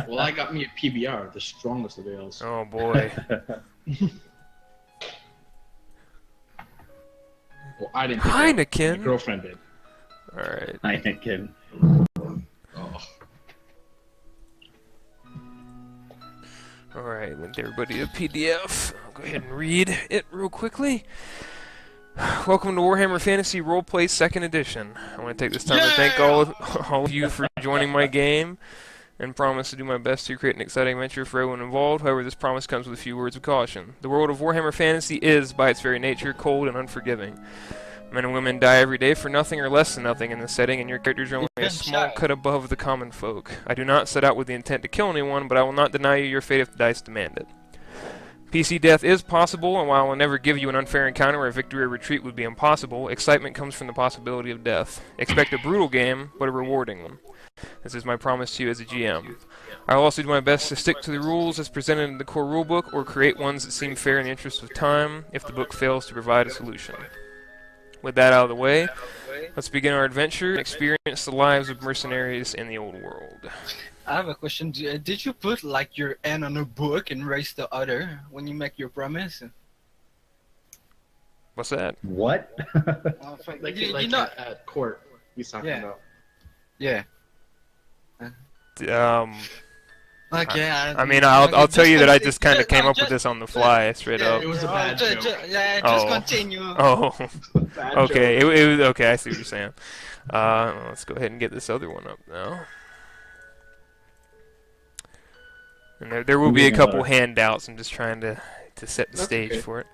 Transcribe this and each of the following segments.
Well, I got me a PBR, the strongest of ales. Oh boy. Well, I didn't pick it up. Heineken? My girlfriend did. Alright. Heineken. Oh. Alright, linked everybody a PDF. I'll go ahead and read it real quickly. Welcome to Warhammer Fantasy Roleplay 2nd Edition. I want to take this time to thank all of you for joining my game, and promise to do my best to create an exciting adventure for everyone involved. However, this promise comes with a few words of caution. The world of Warhammer Fantasy is, by its very nature, cold and unforgiving. Men and women die every day for nothing or less than nothing in this setting, and your characters are only a small cut above the common folk. I do not set out with the intent to kill anyone, but I will not deny you your fate if the dice demand it. PC death is possible, and while I will never give you an unfair encounter where victory or retreat would be impossible, excitement comes from the possibility of death. Expect a brutal game, but a rewarding one. This is my promise to you as a GM. I will also do my best to stick to the rules as presented in the core rulebook, or create ones that seem fair in the interest of time, if the book fails to provide a solution. With that out of the way, let's begin our adventure and experience the lives of mercenaries in the old world. I have a question. Did you put like your N on a book and raise the other when you make your promise? What's that? What? Like, you like know, at court, he's talking about. yeah. Okay. I mean, I'll tell you that I just kind of came up with this on the fly, straight up. It was a bad joke. Just continue. Oh, Bad okay. joke. It was okay. I see what you're saying. Let's go ahead and get this other one up now. And there will be a couple handouts. I'm just trying to set the stage for it.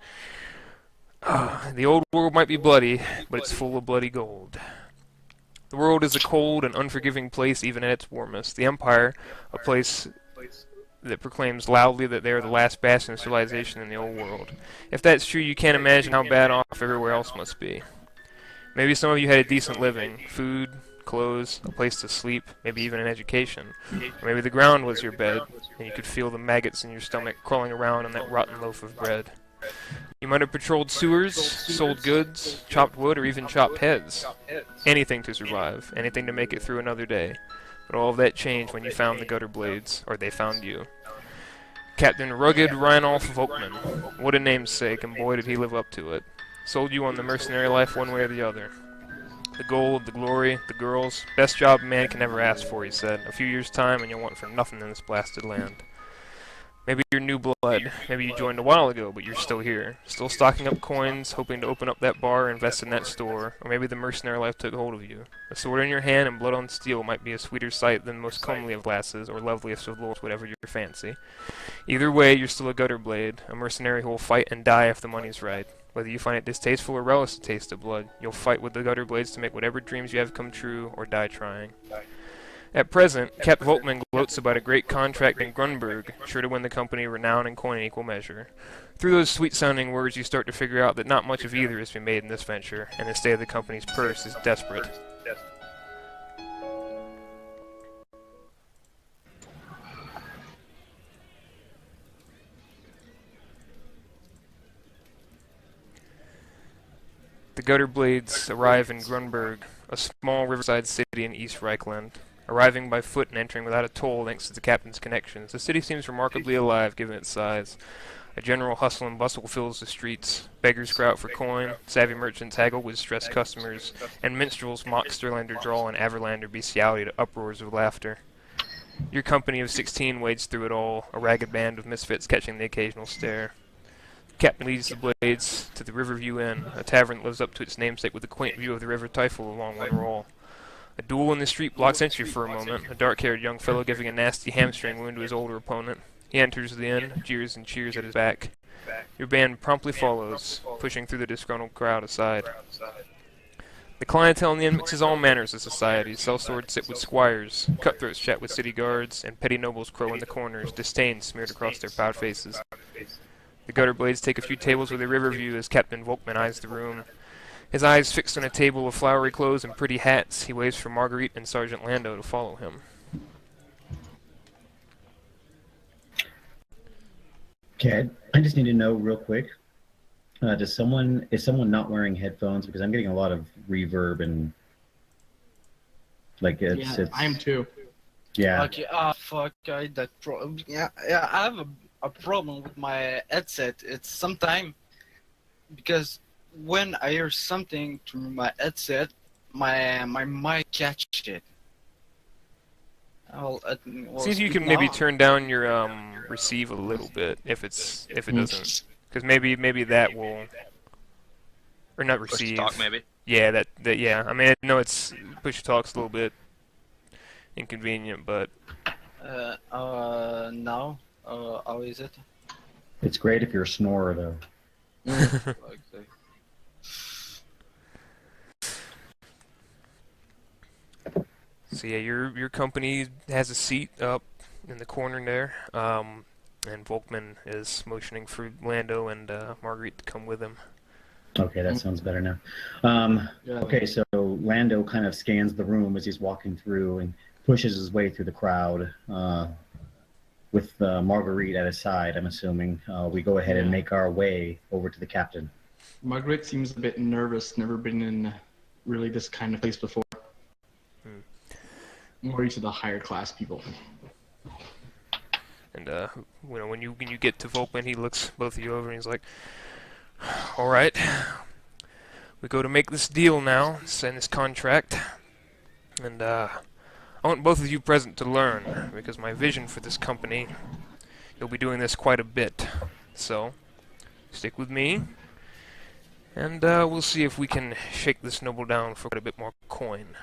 The old world might be bloody, but it's full of bloody gold. The world is a cold and unforgiving place even at its warmest. The Empire, a place that proclaims loudly that they are the last bastion of civilization in the old world. If that's true, you can't imagine how bad off everywhere else must be. Maybe some of you had a decent living, food, clothes, a place to sleep, maybe even an education. Or maybe the ground was your bed, and you could feel the maggots in your stomach crawling around on that rotten loaf of bread. You might have patrolled sewers, sold goods, chopped wood, or even chopped heads. Anything to survive, anything to make it through another day. But all of that changed when you found the gutter blades, or they found you. Captain Rugged Reinolf Volkman. What a namesake, and boy did he live up to it. Sold you on the mercenary life one way or the other. The gold, the glory, the girls, best job a man can ever ask for, he said. A few years' time and you'll want for nothing in this blasted land. Maybe you're new blood, maybe you joined a while ago, but you're still here. Still stocking up coins, hoping to open up that bar, invest in that store, or maybe the mercenary life took hold of you. A sword in your hand and blood on steel might be a sweeter sight than the most comely of glasses, or loveliest of lords, whatever your fancy. Either way, you're still a gutter blade, a mercenary who will fight and die if the money's right. Whether you find it distasteful or relish the taste of blood, you'll fight with the gutter blades to make whatever dreams you have come true, or die trying. At present, Captain Volkman gloats about a great contract in Grunberg, sure to win the company renown and coin in equal measure. Through those sweet-sounding words, you start to figure out that not much of either has been made in this venture, and the state of the company's purse is desperate. The gutter blades arrive in Grunberg, a small riverside city in East Reichland. Arriving by foot and entering without a toll thanks to the captain's connections, the city seems remarkably alive given its size. A general hustle and bustle fills the streets. Beggars cry out for coin, savvy merchants haggle with stressed customers, and minstrels mock Sterlander drawl and Averlander bestiality to uproars of laughter. Your company of 16 wades through it all, a ragged band of misfits catching the occasional stare. The captain leads the blades to the Riverview Inn, a tavern that lives up to its namesake with a quaint view of the River Typhoon along one roll. A duel in the street blocks entry for a moment, a dark-haired young fellow giving a nasty hamstring wound to his older opponent. He enters the inn, jeers and cheers at his back. Your band promptly follows, pushing through the disgruntled crowd aside. The clientele in the inn mixes all manners of society. Sellswords sit with squires, cutthroats chat with city guards, and petty nobles crow in the corners, disdain smeared across their proud faces. The gutter blades take a few tables with a river view as Captain Volkman eyes the room. His eyes fixed on a table of flowery clothes and pretty hats, he waits for Marguerite and Sergeant Lando to follow him. Okay, I just need to know real quick. Is someone not wearing headphones? Because I'm getting a lot of reverb and like it's. I am too. Yeah. Okay. Fuck. Yeah. I have a problem with my headset. It's sometimes because when I hear something through my headset, my mic catch it. I'll See if you speak can maybe now. turn down your receive a little bit if it doesn't, because maybe that will, or not Push to receive. talk, maybe. Yeah, that yeah. I mean, I know it's push to talk's a little bit inconvenient, but Now. How is it? It's great if you're a snorer, though. Okay. so yeah, your company has a seat up in the corner there, and Volkman is motioning for Lando and Marguerite to come with him. Okay, that sounds better now. Yeah. Okay, so Lando kind of scans the room as he's walking through and pushes his way through the crowd with Marguerite at his side, I'm assuming. We go ahead and Yeah. make our way over to the captain. Margaret seems a bit nervous. Never been in really this kind of place before. More used to the higher class people. And when you get to Volkman, he looks both of you over and he's like, "All right, we go to make this deal now, sign this contract, and I want both of you present to learn, because my vision for this company, you'll be doing this quite a bit. So stick with me, and we'll see if we can shake this noble down for quite a bit more coin."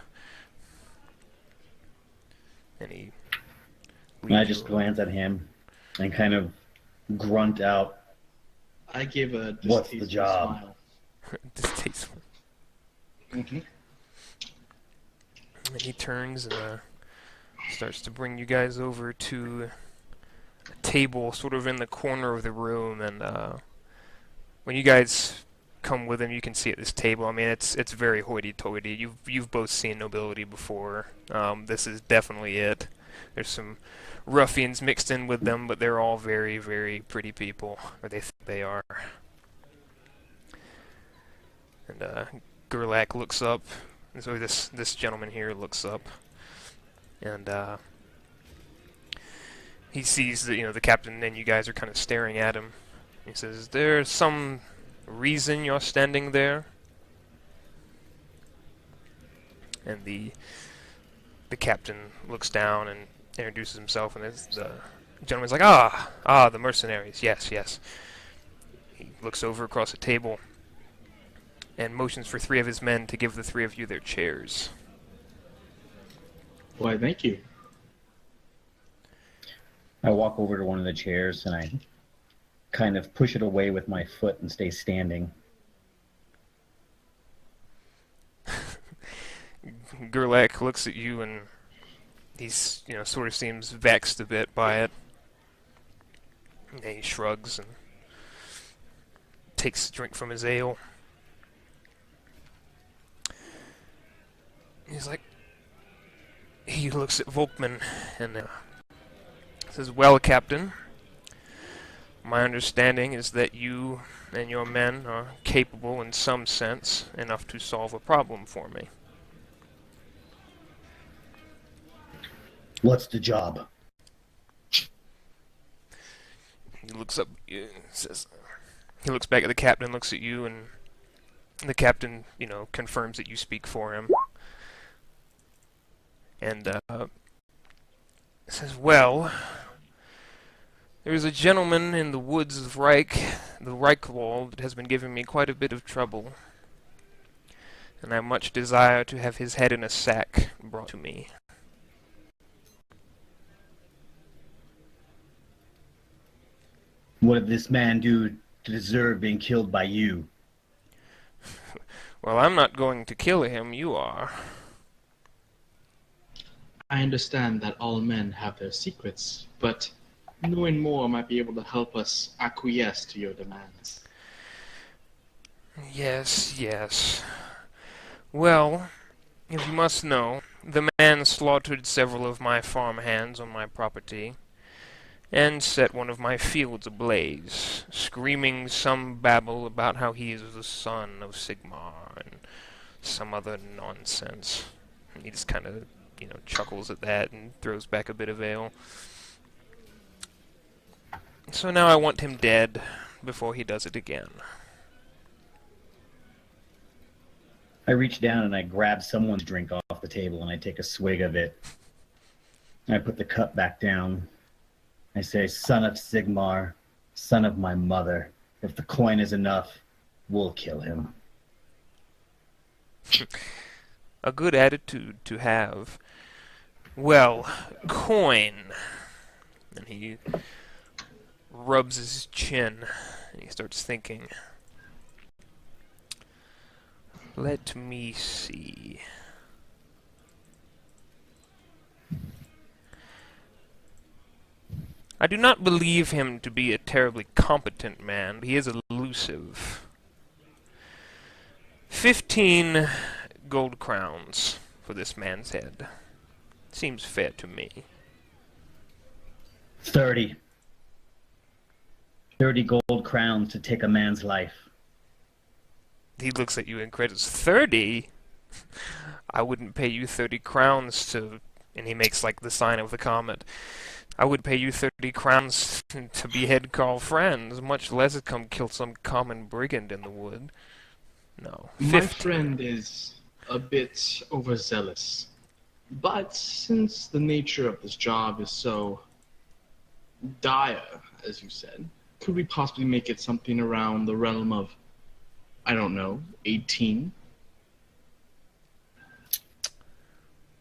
And he And I just glance at him and kind of grunt out, I give a What's the distasteful job? smile. distasteful. Mm-hmm. And he turns and starts to bring you guys over to a table sort of in the corner of the room. And when you guys come with him, you can see at this table, I mean, it's very hoity-toity. You've both seen nobility before. This is definitely it. There's some ruffians mixed in with them, but they're all very, very pretty people, or they think they are. And Gerlach looks up, and so this gentleman here looks up, and he sees that the captain and you guys are kind of staring at him. He says, "Is there some reason you're standing there?" And the captain looks down and introduces himself, and the gentleman's like, "Ah, the mercenaries, yes, yes." He looks over across the table and motions for 3 of his men to give the 3 of you their chairs. Why, thank you. I walk over to one of the chairs and I kind of push it away with my foot and stay standing. Gerlach looks at you and he's, sort of seems vexed a bit by it. And he shrugs and takes a drink from his ale. He's like, he looks at Volkman and says, "Well, Captain, my understanding is that you and your men are capable in some sense enough to solve a problem for me." What's the job? He looks up, says, he looks back at the captain, looks at you, and the captain, confirms that you speak for him. And says, "Well, there is a gentleman in the woods of the Reichwald, that has been giving me quite a bit of trouble, and I much desire to have his head in a sack brought to me." What did this man do to deserve being killed by you? "Well, I'm not going to kill him, you are." I understand that all men have their secrets, but knowing more might be able to help us acquiesce to your demands. "Yes, yes. Well, as you must know, the man slaughtered several of my farm hands on my property, and set one of my fields ablaze, screaming some babble about how he is the son of Sigmar, and some other nonsense. And he just kind of chuckles at that and throws back a bit of ale. So now I want him dead before he does it again. I reach down and I grab someone's drink off the table and I take a swig of it. I put the cup back down. I say, "Son of Sigmar, son of my mother, if the coin is enough, we'll kill him." A good attitude to have. Well, coin. And he rubs his chin and he starts thinking. Let me see. I do not believe him to be a terribly competent man, but he is elusive. 15 gold crowns for this man's head. Seems fair to me. 30. 30 gold crowns to take a man's life. He looks at you and credits 30? I wouldn't pay you 30 crowns to... And he makes like the sign of the comet. I would pay you 30 crowns to behead Carl Franz, much less to come kill some common brigand in the wood. No. 15. My friend is a bit overzealous. But since the nature of this job is so dire, as you said, could we possibly make it something around the realm of, I don't know, 18?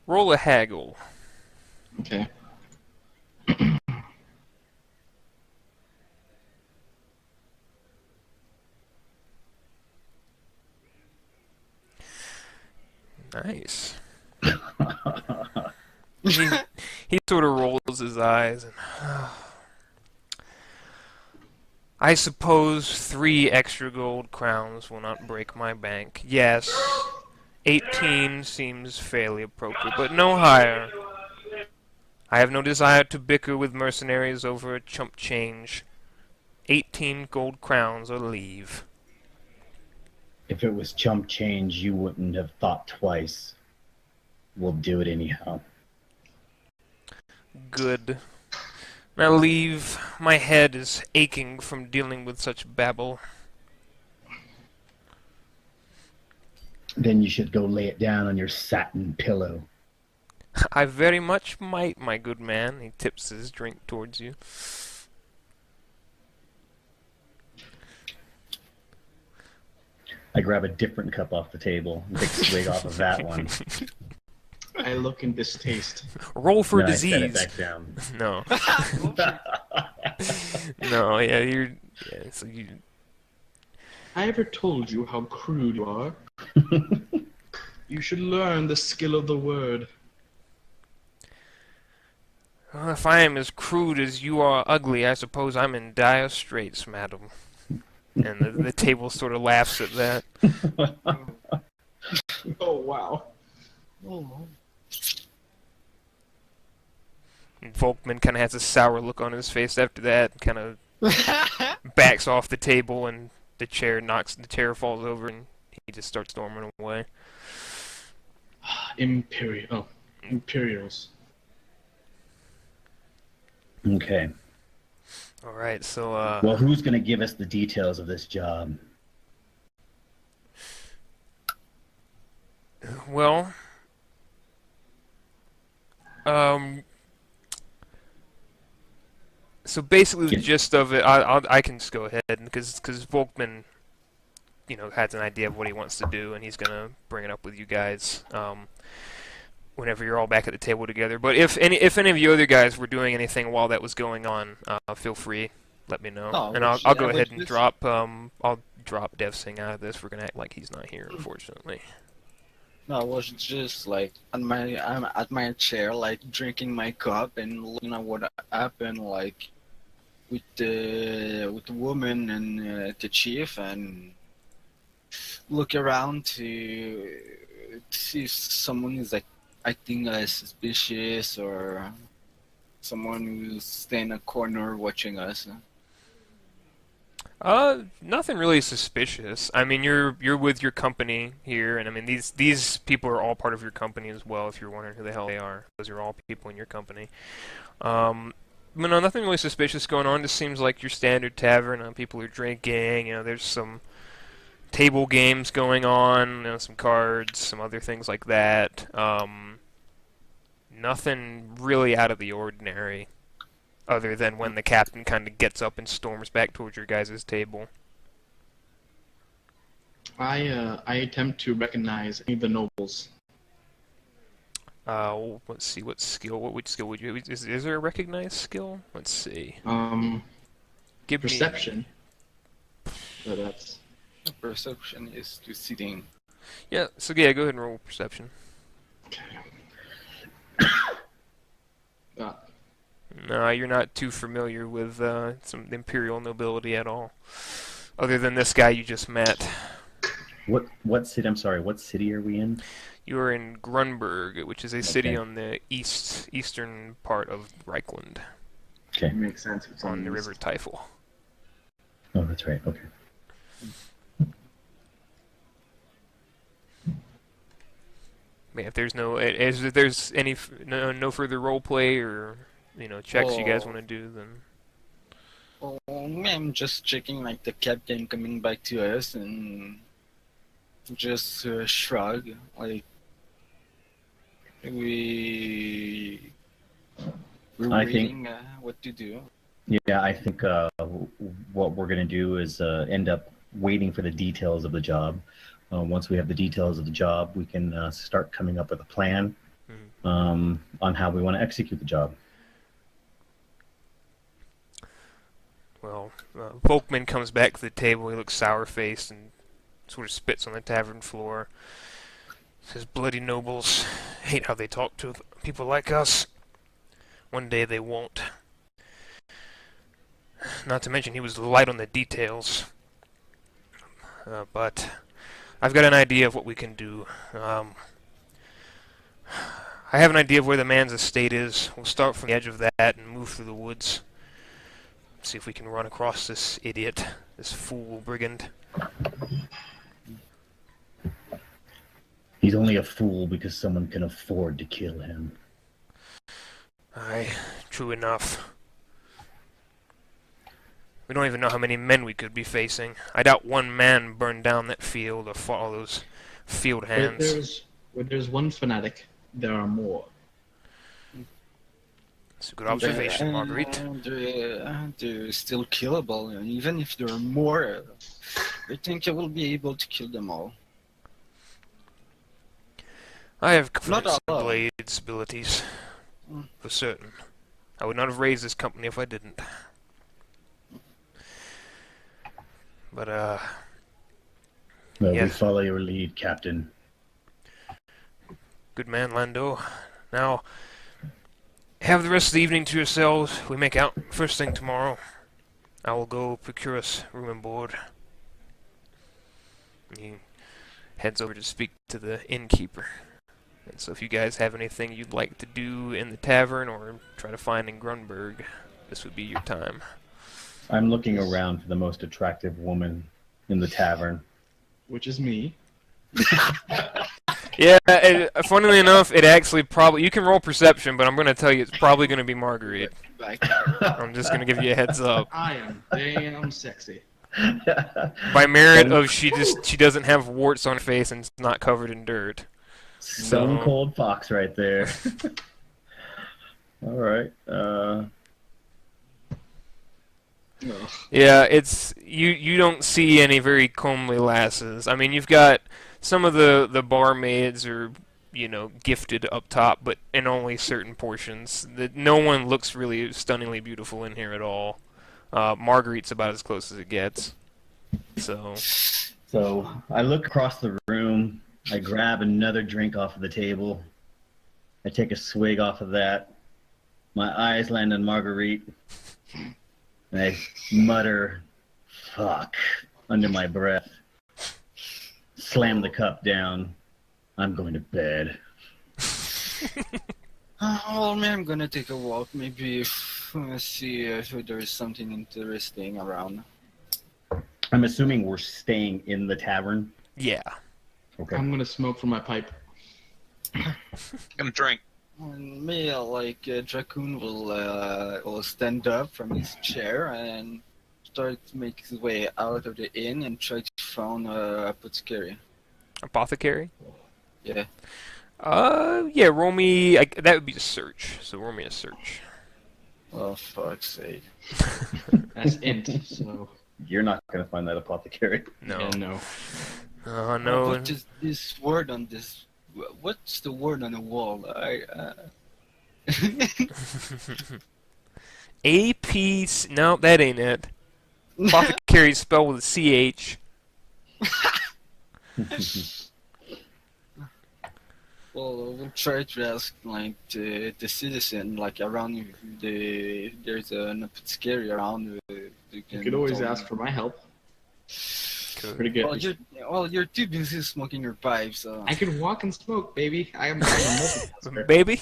Roll a haggle. Okay. Nice. he sort of rolls his eyes and... I suppose 3 extra gold crowns will not break my bank. Yes, 18 seems fairly appropriate, but no higher. I have no desire to bicker with mercenaries over a chump change. 18 gold crowns or leave. If it was chump change, you wouldn't have thought twice. We'll do it anyhow. Good. Now leave. My head is aching from dealing with such babble. Then you should go lay it down on your satin pillow. I very much might, my good man. He tips his drink towards you. I grab a different cup off the table and take a swig off of that one. I look in distaste. Roll for Then disease. I set it back down. No. No, yeah, you're... Yeah, so you... I ever told you how crude you are? You should learn the skill of the word. Well, if I am as crude as you are ugly, I suppose I'm in dire straits, madam. And the table sort of laughs at that. Oh, wow. Oh. And Volkman kind of has a sour look on his face after that, kind of backs off the table, and the chair falls over, and he just starts storming away. Imperials. Okay. All right, so Well, who's going to give us the details of this job? well, so basically the gist of it, I can just go ahead because Volkman, has an idea of what he wants to do, and he's gonna bring it up with you guys whenever you're all back at the table together. But if any of you other guys were doing anything while that was going on, feel free, let me know, and I'll go ahead and drop DevSing out of this. We're gonna act like he's not here, unfortunately. No, I was just like I'm at my chair, like drinking my cup and looking at what happened, like with the woman and the chief, and look around to see if someone is like acting suspicious or someone who's staying in a corner watching us. Nothing really suspicious. I mean, you're with your company here, and I mean these people are all part of your company as well. If you're wondering who the hell they are, those are all people in your company. But no, nothing really suspicious going on. Just seems like your standard tavern. People are drinking. There's some table games going on. Some cards, some other things like that. Nothing really out of the ordinary, other than when the captain kind of gets up and storms back towards your guys' table. I attempt to recognize any of the nobles. Let's see, what skill would you... Is there a recognized skill? Let's see. Give Perception. So that's... Perception is to sitting. Yeah, so yeah, go ahead and roll perception. Okay. No, you're not too familiar with some imperial nobility at all, other than this guy you just met. What city? I'm sorry. What city are we in? You are in Grunberg, which is a city on the eastern part of Reichland. Okay. It makes sense. It's on the River Teifel. Oh, that's right. Okay. Yeah, if there's any no further role play or checks you guys want to do, then. Well, I'm just checking like the captain coming back to us and just shrug like we're waiting what to do. Yeah, I think what we're going to do is end up waiting for the details of the job. Once we have the details of the job, we can start coming up with a plan on how we want to execute the job. Well, Volkman comes back to the table. He looks sour-faced and sort of spits on the tavern floor. Says, "Bloody nobles hate how they talk to people like us. One day they won't. Not to mention he was light on the details. But I've got an idea of what we can do. I have an idea of where the man's estate is. We'll start from the edge of that and move through the woods. See if we can run across this idiot, this fool brigand." He's only a fool because someone can afford to kill him. Aye, true enough. We don't even know how many men we could be facing. I doubt one man burned down that field or fought all those field hands. Where there's one fanatic, there are more. It's a good observation, Marguerite. They're still killable, and even if there are more, I think I will be able to kill them all. I have confidence in Blade's abilities, for certain. I would not have raised this company if I didn't. But, Well, yes. We follow your lead, Captain. Good man, Lando. Now, have the rest of the evening to yourselves. We make out first thing tomorrow. I will go procure us room and board. He heads over to speak to the innkeeper. And so if you guys have anything you'd like to do in the tavern or try to find in Grunberg, this would be your time. I'm looking around for the most attractive woman in the tavern. Which is me. Yeah, funnily enough, it actually probably... You can roll perception, but I'm going to tell you it's probably going to be Marguerite. I'm just going to give you a heads up. I am damn sexy. By merit of she doesn't have warts on her face and it's not covered in dirt. Stone cold fox right there. All right. Yeah, it's you don't see any very comely lasses. I mean, you've got some of the barmaids are gifted up top, but in only certain portions. No one looks really stunningly beautiful in here at all. Marguerite's about as close as it gets. So I look across the room. I grab another drink off of the table. I take a swig off of that. My eyes land on Marguerite. And I mutter, "Fuck," under my breath. Slam the cup down. I'm going to bed. Well, man, I'm gonna take a walk. Maybe see if there's something interesting around. I'm assuming we're staying in the tavern. Yeah. Okay. I'm gonna smoke from my pipe. Gonna drink. And me, Dracoon will stand up from his chair and start to make his way out of the inn and try to find apothecary. Apothecary? Yeah. Yeah, roll me... that would be a search, so roll me a search. Oh, fuck's sake. That's int, so... You're not going to find that apothecary. No. Yeah, no. Oh, no. What is this word on this... What's the word on the wall? AP... No, that ain't it. Apothecary is spelled with a CH. Well, we'll try to ask, like, the citizen, like, around there's an apothecary around. You could always ask for my help. Pretty good. Well, you're too busy smoking your pipe, so... I can walk and smoke, baby. I'm a multitasker. Baby?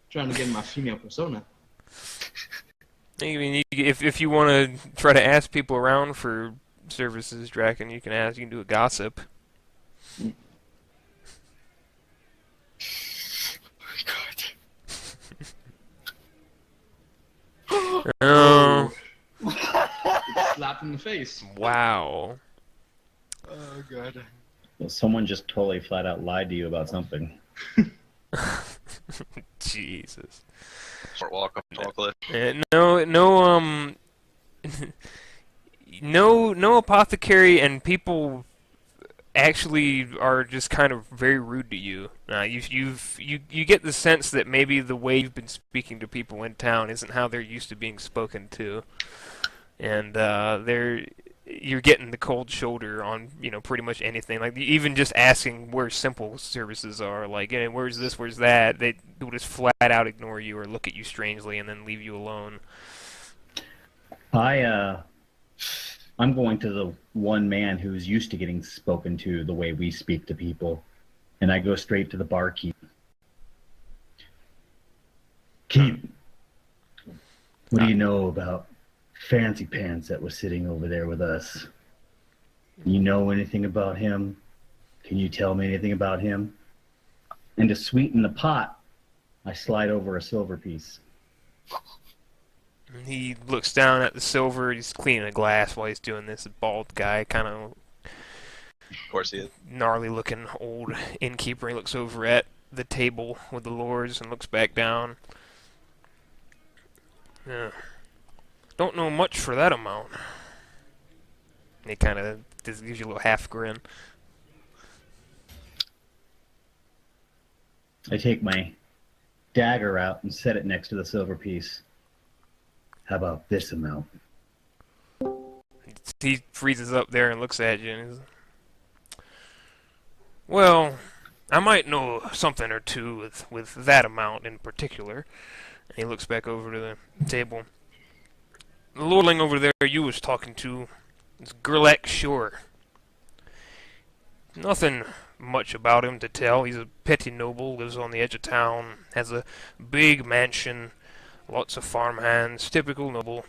Trying to get my female persona. I mean, if you want to try to ask people around for services, Draken, you can do a gossip. Oh, Slapped in the face. wow. Oh, God. Well, someone just totally flat out lied to you about something. Jesus. Short walk up chocolate. No, no apothecary, and people actually are just kind of very rude to you. You get the sense that maybe the way you've been speaking to people in town isn't how they're used to being spoken to, and you're getting the cold shoulder on pretty much anything. Like even just asking where simple services are, like hey, where's this, where's that, they will just flat out ignore you or look at you strangely and then leave you alone. I'm going to the one man who's used to getting spoken to the way we speak to people, and I go straight to the barkeep. Keep, what do you know about Fancy Pants that was sitting over there with us? You know anything about him? Can you tell me anything about him? And to sweeten the pot, I slide over a silver piece. He looks down at the silver. He's cleaning a glass while he's doing this. A bald guy, kind of course he is. Gnarly-looking old innkeeper. He looks over at the table with the lords and looks back down. Yeah. Don't know much for that amount. And he kind of just gives you a little half grin. I take my dagger out and set it next to the silver piece. How about this amount? He freezes up there and looks at you. And he's, well, I might know something or two with that amount in particular. And he looks back over to the table. The lordling over there you was talking to is Gerlach Shore. Nothing much about him to tell. He's a petty noble, lives on the edge of town, has a big mansion, lots of farmhands, typical noble.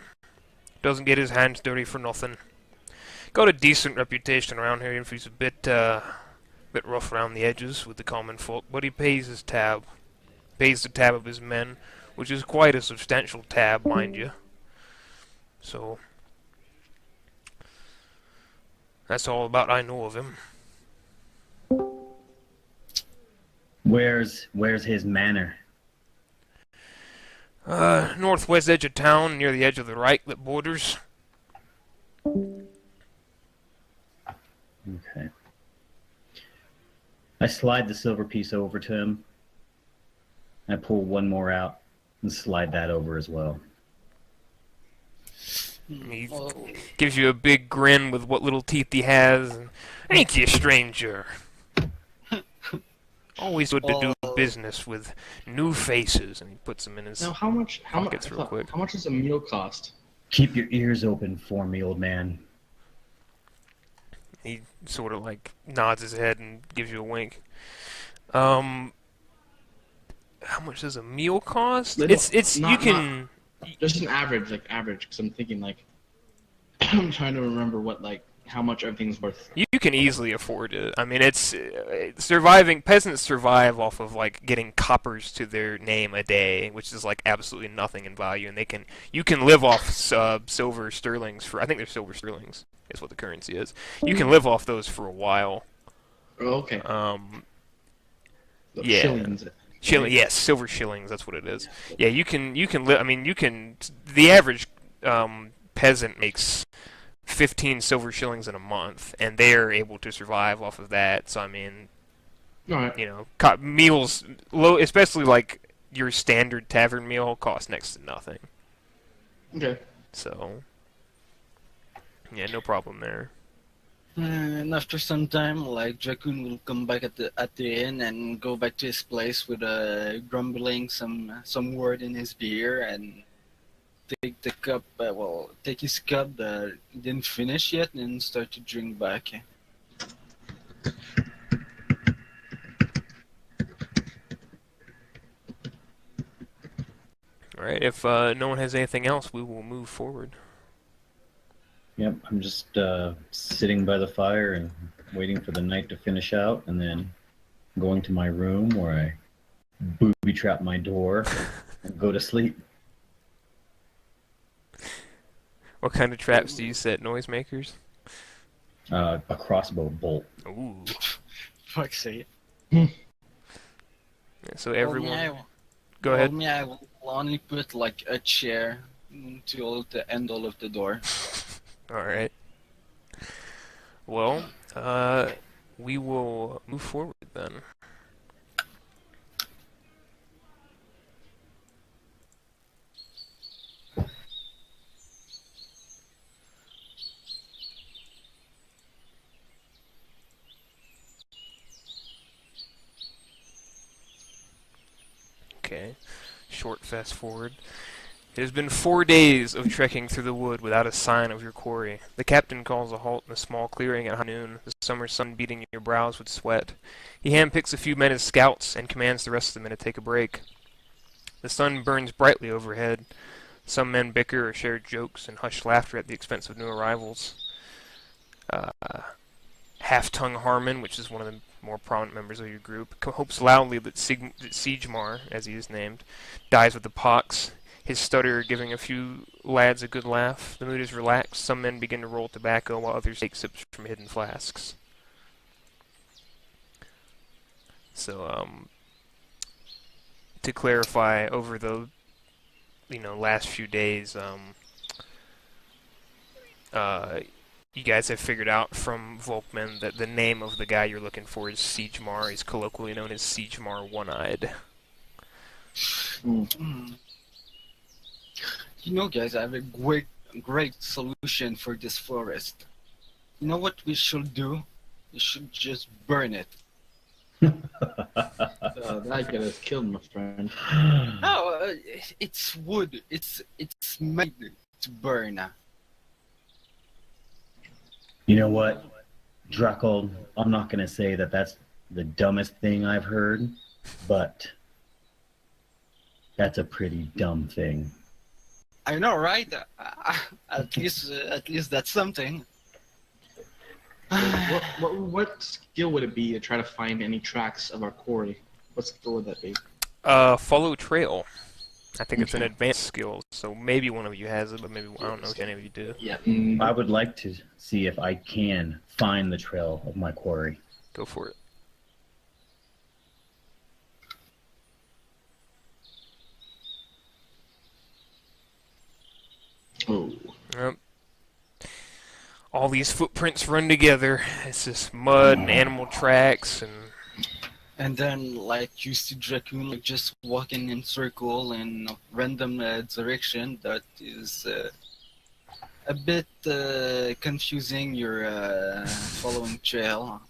Doesn't get his hands dirty for nothing. Got a decent reputation around here, if he's a bit rough around the edges with the common folk, but he pays his tab. Pays the tab of his men, which is quite a substantial tab, mind you. So, that's all about I know of him. Where's his manor? Northwest edge of town, near the edge of the Reich that borders. Okay. I slide the silver piece over to him. I pull one more out and slide that over as well. He gives you a big grin with what little teeth he has. And, ain't you a stranger? Always good to do business with new faces, and he puts them in his pockets real quick. How much does a meal cost? Keep your ears open for me, old man. He sort of like nods his head and gives you a wink. How much does a meal cost? Just an average, because I'm thinking like I'm trying to remember how much everything's worth. You can easily afford it. I mean, it's surviving. Peasants survive off of like getting coppers to their name a day, which is like absolutely nothing in value, and you can live off silver sterlings for. I think they're silver sterlings is what the currency is. You can live off those for a while. Oh, okay. Yeah. Shillings. Yes, silver shillings. That's what it is. Yeah, you can live. I mean, you can. The average peasant makes 15 silver shillings in a month, and they're able to survive off of that. So I mean, Alright. you know, meals low, especially like your standard tavern meal, cost next to nothing. Okay. So yeah, no problem there. And after some time, like Dracoon will come back at the inn and go back to his place with grumbling some word in his beer and take the cup. Take his cup that he didn't finish yet and start to drink back. All right, if no one has anything else, we will move forward. Yep, I'm just sitting by the fire and waiting for the night to finish out, and then going to my room where I booby trap my door and go to sleep. What kind of traps do you set? Noisemakers? A crossbow bolt. Ooh. Fuck's sake. So everyone, Well, go ahead. Me, I will only put like a chair to the end all of the door. All right. Well, we will move forward then. Okay. Short fast forward. It has been 4 days of trekking through the wood without a sign of your quarry. The captain calls a halt in a small clearing at high noon, the summer sun beating your brows with sweat. He handpicks a few men as scouts and commands the rest of the men to take a break. The sun burns brightly overhead. Some men bicker or share jokes and hush laughter at the expense of new arrivals. Half-Tongue Harmon, which is one of the more prominent members of your group, hopes loudly that Siegemar, as he is named, dies with the pox. His stutter giving a few lads a good laugh. The mood is relaxed. Some men begin to roll tobacco while others take sips from hidden flasks. So, to clarify, over the last few days, you guys have figured out from Volkman that the name of the guy you're looking for is Siegemar. He's colloquially known as Siegemar One-Eyed. You know, guys, I have a great solution for this forest. You know what we should do? We should just burn it. That get us killed, my friend. No, it's wood. It's made to burn. You know what, Draco, I'm not going to say that that's the dumbest thing I've heard, but that's a pretty dumb thing. I know, right? At least that's something. What skill would it be to try to find any tracks of our quarry? What skill would that be? Follow trail. I think it's an advanced skill, so maybe one of you has it, but maybe I don't know if any of you do. Yeah. I would like to see if I can find the trail of my quarry. Go for it. Oh. Yep. All these footprints run together. It's just mud and animal tracks And then, like, you see Dracoon like, just walking in circle in a random direction that is a bit confusing your following trail.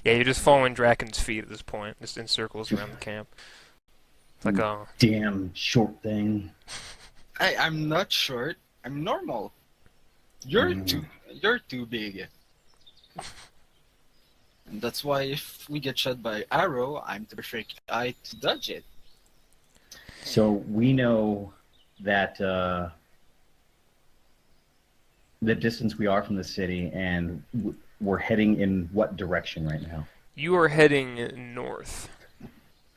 Yeah, you're just following Draken's feet at this point, just in circles around the camp. It's like a damn short thing. I'm not short. I'm normal. You're too big. And that's why if we get shot by arrow, I'm the perfect eye to dodge it. So we know that the distance we are from the city, and we're heading in what direction right now? You are heading north.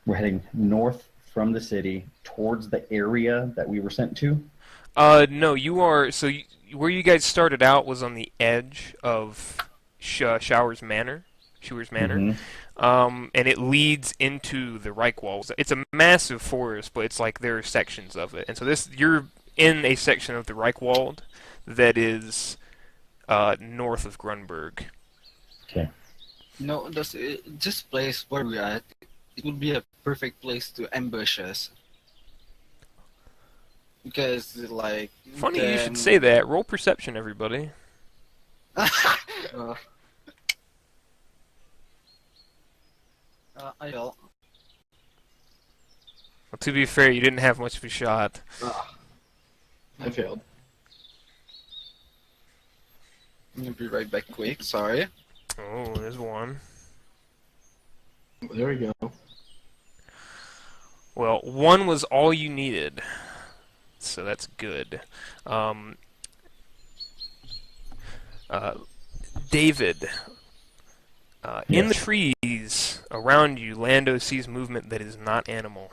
We're heading north from the city towards the area that we were sent to? No, you are... So where you guys started out was on the edge of Showers Manor. And it leads into the Reichwald. It's a massive forest, but it's like there are sections of it. And so you're in a section of the Reichwald that is north of Grunberg. Okay. No, this place where we're at, it would be a perfect place to ambush us. Because, like... Funny you should say that. Roll perception, everybody. I don't. Well, to be fair, you didn't have much of a shot. I failed. I'm gonna be right back quick, sorry. Oh, there's one. There we go. Well, one was all you needed. So that's good. David, in the trees around you, Lando sees movement that is not animal.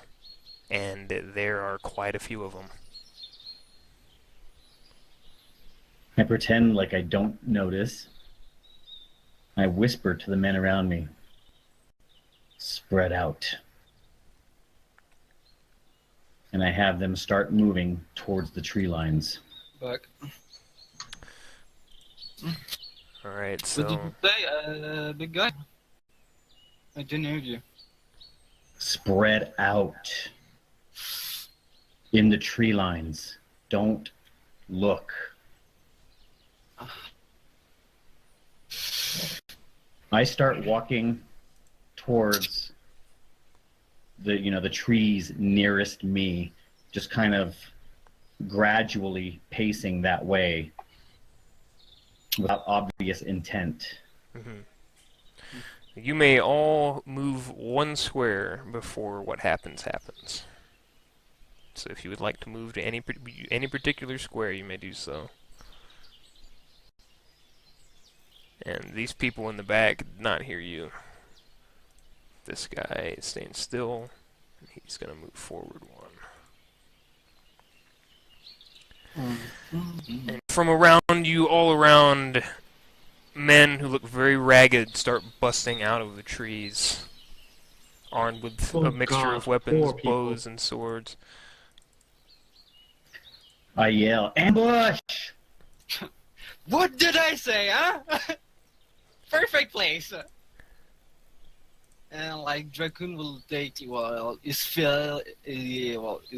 And there are quite a few of them. I pretend like I don't notice. I whisper to the men around me. Spread out. And I have them start moving towards the tree lines. Back. Alright, What did so... you say, big guy? I didn't hear you. Spread out. In the tree lines. Don't look. I start walking towards the trees nearest me, just kind of gradually pacing that way without obvious intent. Mm-hmm. You may all move one square before what happens. So if you would like to move to any particular square, you may do so. And these people in the back did not hear you. This guy is staying still, and he's going to move forward one. And from around you, all around, men who look very ragged start busting out of the trees, armed with a mixture of weapons, bows, and swords. I yell, ambush! What did I say, huh? Perfect place! And like Dracoon will take his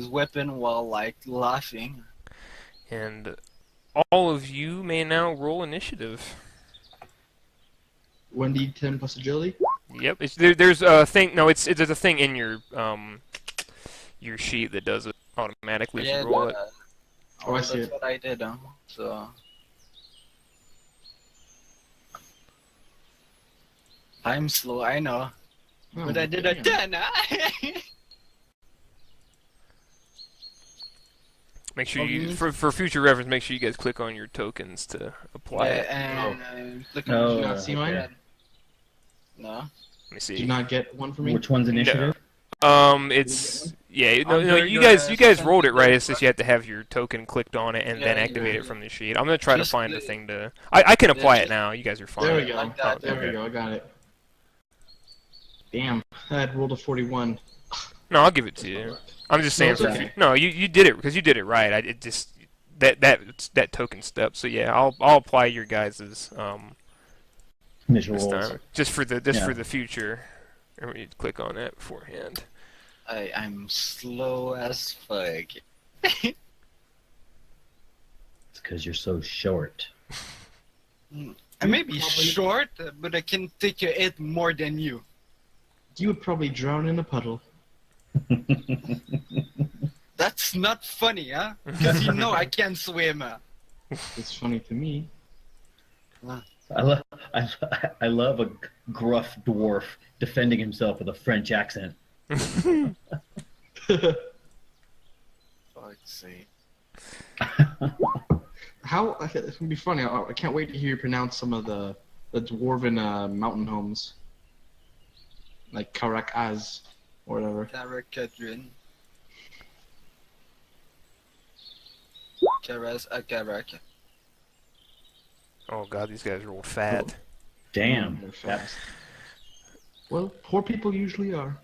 weapon while like laughing. And all of you may now roll initiative. 1d10 plus agility? Yep. There's a thing. No, there's a thing in your sheet that does it automatically if you roll it. Oh, I see that's it. what I did, so... I'm slow, I know. Oh, But I did a damn. 10, huh? Make sure you, for future reference, make sure you guys click on your tokens to apply it. And click No, on Did you not see mine? No. Let me see. Did you not get one for me? Which one's initiative? It's yeah. No, I'm no. very You good guys at rolled it right. something. It's just you have to have your token clicked on it and Yeah, then yeah, activate yeah. it from the sheet. I'm gonna try to Just find the the- thing to. I can apply Yeah, it now. You guys are fine. There we go. Like that, There we go. I got it. Damn, I had rolled a 41. No, I'll give it to you. I'm just saying. it's okay. No, you did it because you did it right. It just that token step. So yeah, I'll apply your guys's Initial this rolls. time just for the future. Or you click on that beforehand. I'm slow as fuck. It's because you're so short. I may be Probably- short, but I can take a hit more than you. You would probably drown in a puddle. That's not funny, huh? Because you know I can't swim. It's funny to me. I love a gruff dwarf defending himself with a French accent. Fuck's sake. How it would be funny. I can't wait to hear you pronounce some of the dwarven mountain homes, like Karak-Az or whatever. Karak-Kadrin. Karak. Oh god, these guys are all fat. Damn. They're fast. Well, poor people usually are.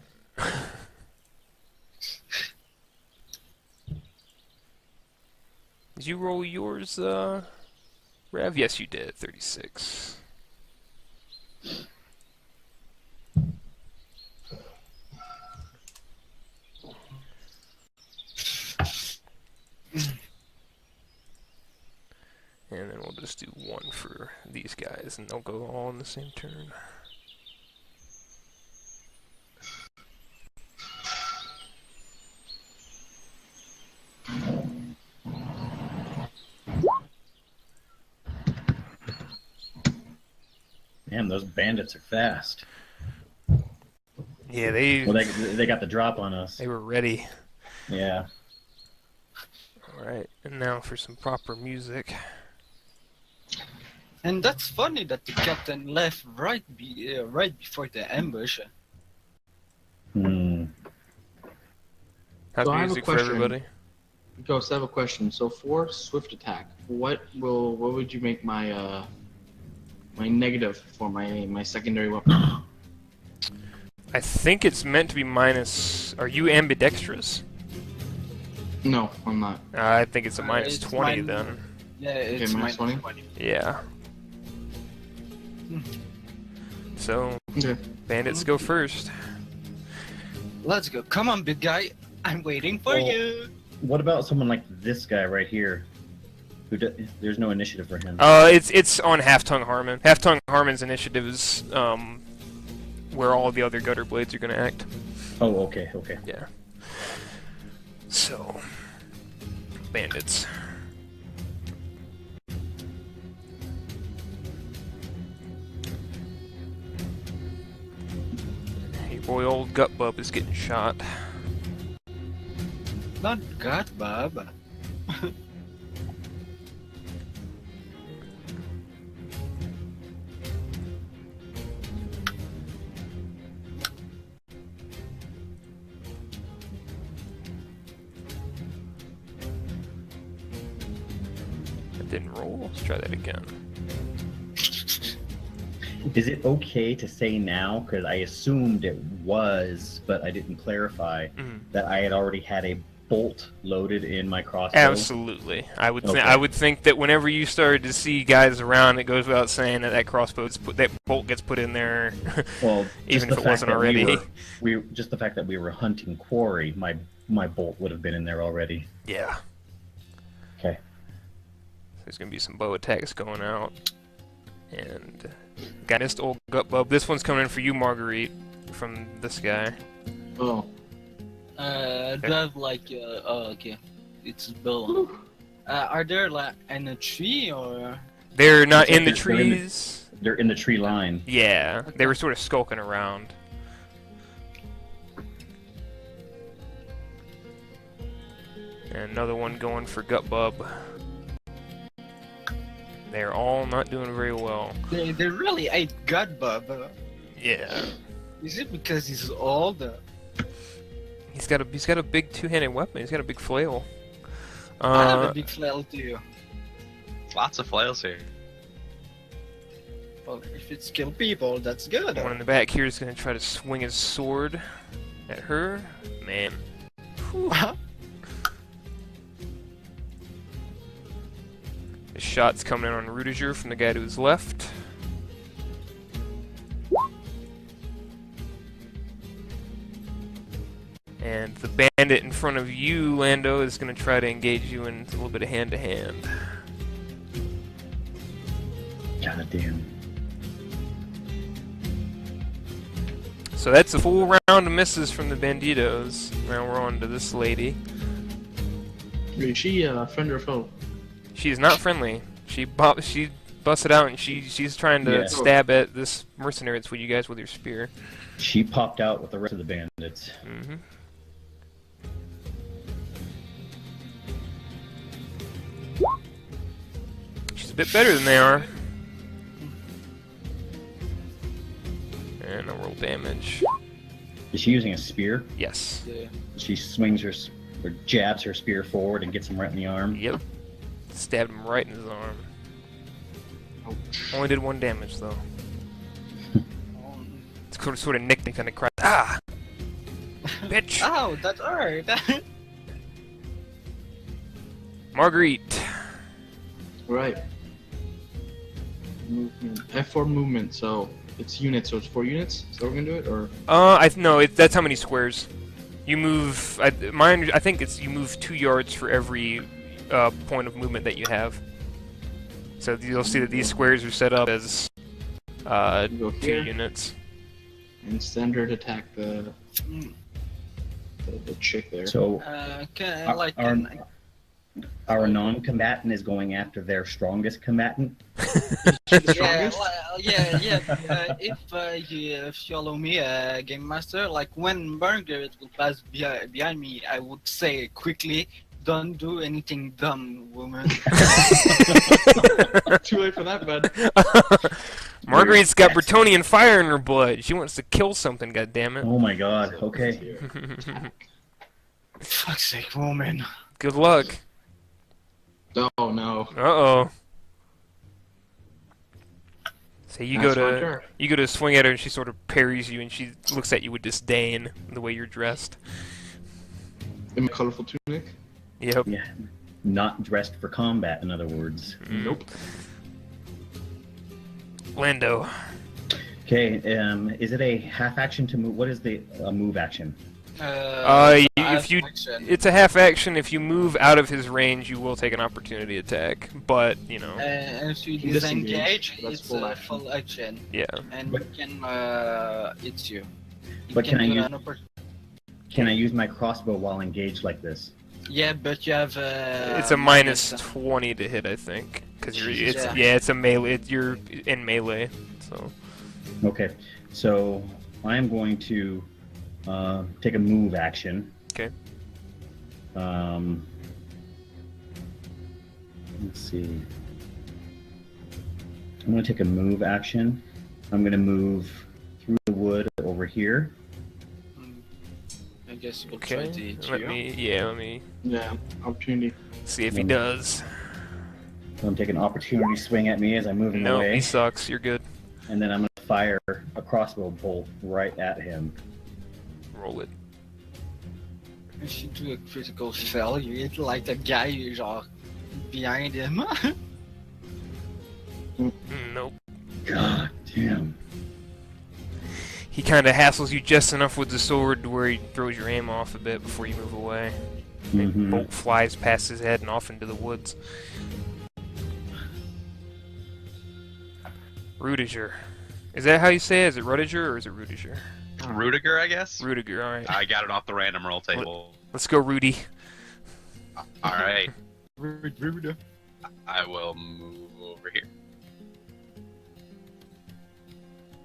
Did you roll yours, Rev? Yes, you did. 36. And then we'll just do 1 for these guys, and they'll go all in the same turn. Damn, those bandits are fast. Yeah, they got the drop on us. were ready. Yeah. Alright, and now for some proper music. And that's funny that the captain left right before the ambush. Hmm. How's So I have a music for question. everybody? Ghost, I have a question. So for swift attack, what would you make my my negative for my secondary weapon? I think it's meant to be minus... Are you ambidextrous? No, I'm not. I think it's a minus It's 20 mine- then. Yeah, it's minus minus 20? 20. Yeah. So, Okay. bandits go first. Let's go. Come on, big guy. I'm waiting for Oh. you. What about someone like this guy right here? There's no initiative for him. It's on Half-Tongue Harmon. Half-Tongue Harmon's initiative is where all the other gutter blades are going to act. Oh, okay. Yeah. So, bandits. Your boy old Gut Bub is getting shot. Not God, Bob. That didn't roll. Let's try that again. Is it okay to say now, because I assumed it was, but I didn't clarify, that I had already had a bolt loaded in my crossbow? Absolutely. I would Okay. I would think that whenever you started to see guys around, it goes without saying that that bolt gets put in there. Well, Even just if the it fact wasn't that already. just the fact that we were hunting quarry, my bolt would have been in there already. Yeah. Okay. There's gonna be some bow attacks going out, and got this old Gut Bub. This one's coming in for you, Marguerite, from this guy. Oh. Do I have like, oh, okay. It's Bill. Are there like in a tree or? They're not It's in the like they're in the- trees. They're in the tree line. Yeah, they were sort of skulking around. And another one going for Gut Bub. They're all not doing very well. They really ate God, Bob. Yeah. Is it because he's old? He's got a big two-handed weapon. He's got a big flail. I have a big flail too. Lots of flails here. Well, if it's kill people, that's good. One in the back here is going to try to swing his sword at her. Man. Whew. The shot's coming in on Rudiger from the guy to his left. And the bandit in front of you, Lando, is going to try to engage you in a little bit of hand-to-hand. God damn. So that's a full round of misses from the Banditos. Now we're on to this lady. Is she a friend or foe? She's not friendly. She busted out and she's trying to Yeah. stab at this mercenary that's with you guys with your spear. She popped out with the rest of the bandits. Mm-hmm. a bit better than they are. And I'll roll damage. Is she using a spear? Yes. Yeah. She swings her, or jabs her spear forward and gets him right in the arm. Yep. Stabbed him right in his arm. Ouch. Only did 1 damage though. Um, It's sort of nicked and kind of cried, "Ah, bitch!" Ow, that hurt. Marguerite. Right. Movement. F4 movement, so it's units, so it's 4 units? Is that we're gonna do it, or? No, that's how many squares. You move. I think it's you move 2 yards for every point of movement that you have. So you'll see that these squares are set up as Go 2 here. units. And standard attack the chick there. So Can our, like our, can, our non-combatant is going after their strongest combatant. The yeah, strongest? if you follow me, Game Master, like when Margaret will pass behind me, I would say quickly, "Don't do anything dumb, woman." Too late for that, bud. Marguerite's got Bretonian fire in her blood. She wants to kill something. Goddammit. Oh my god, okay. Fuck's sake, woman. Good luck. Oh no. Uh-oh. So you That's go my to turn. swing at her, and she sort of parries you, and she looks at you with disdain the way you're dressed. In my colorful tunic? Yep. Yeah, not dressed for combat, in other words. Nope. Okay, Lando. is it a half action to move? What is the move action? It's a half action. If you move out of his range, you will take an opportunity attack. But you know, And if you Disengage, disengage, that's it's full a action. full action, yeah. and But- you can hit you. But can I do use- an Can I use my crossbow while engaged like this? Yeah, but you have It's a minus 20 to hit, I think, because it's a melee. You're in melee, so. Okay, so I am going to take a move action. Okay. Let's see. I'm going to take a move action. I'm going to move through the wood over here. I guess we'll try Okay. to hit Let you. me Yeah, opportunity. see if he does. So I'm taking an opportunity swing at me as I'm moving No, away. he sucks. You're good. And then I'm going to fire a crossbow bolt right at him. Roll it. If you do a critical fail, you hit like the guy who's behind him. Nope. God damn. He kind of hassles you just enough with the sword to where he throws your aim off a bit before you move away. Mhm. Bolt flies past his head and off into the woods. Rudiger. Is that how you say it? Is it Rudiger or is it Rudiger? Rudiger, I guess. Rudiger, alright. I got it off the random roll table. Let's go, Rudy. All right, Rude. I will move over here.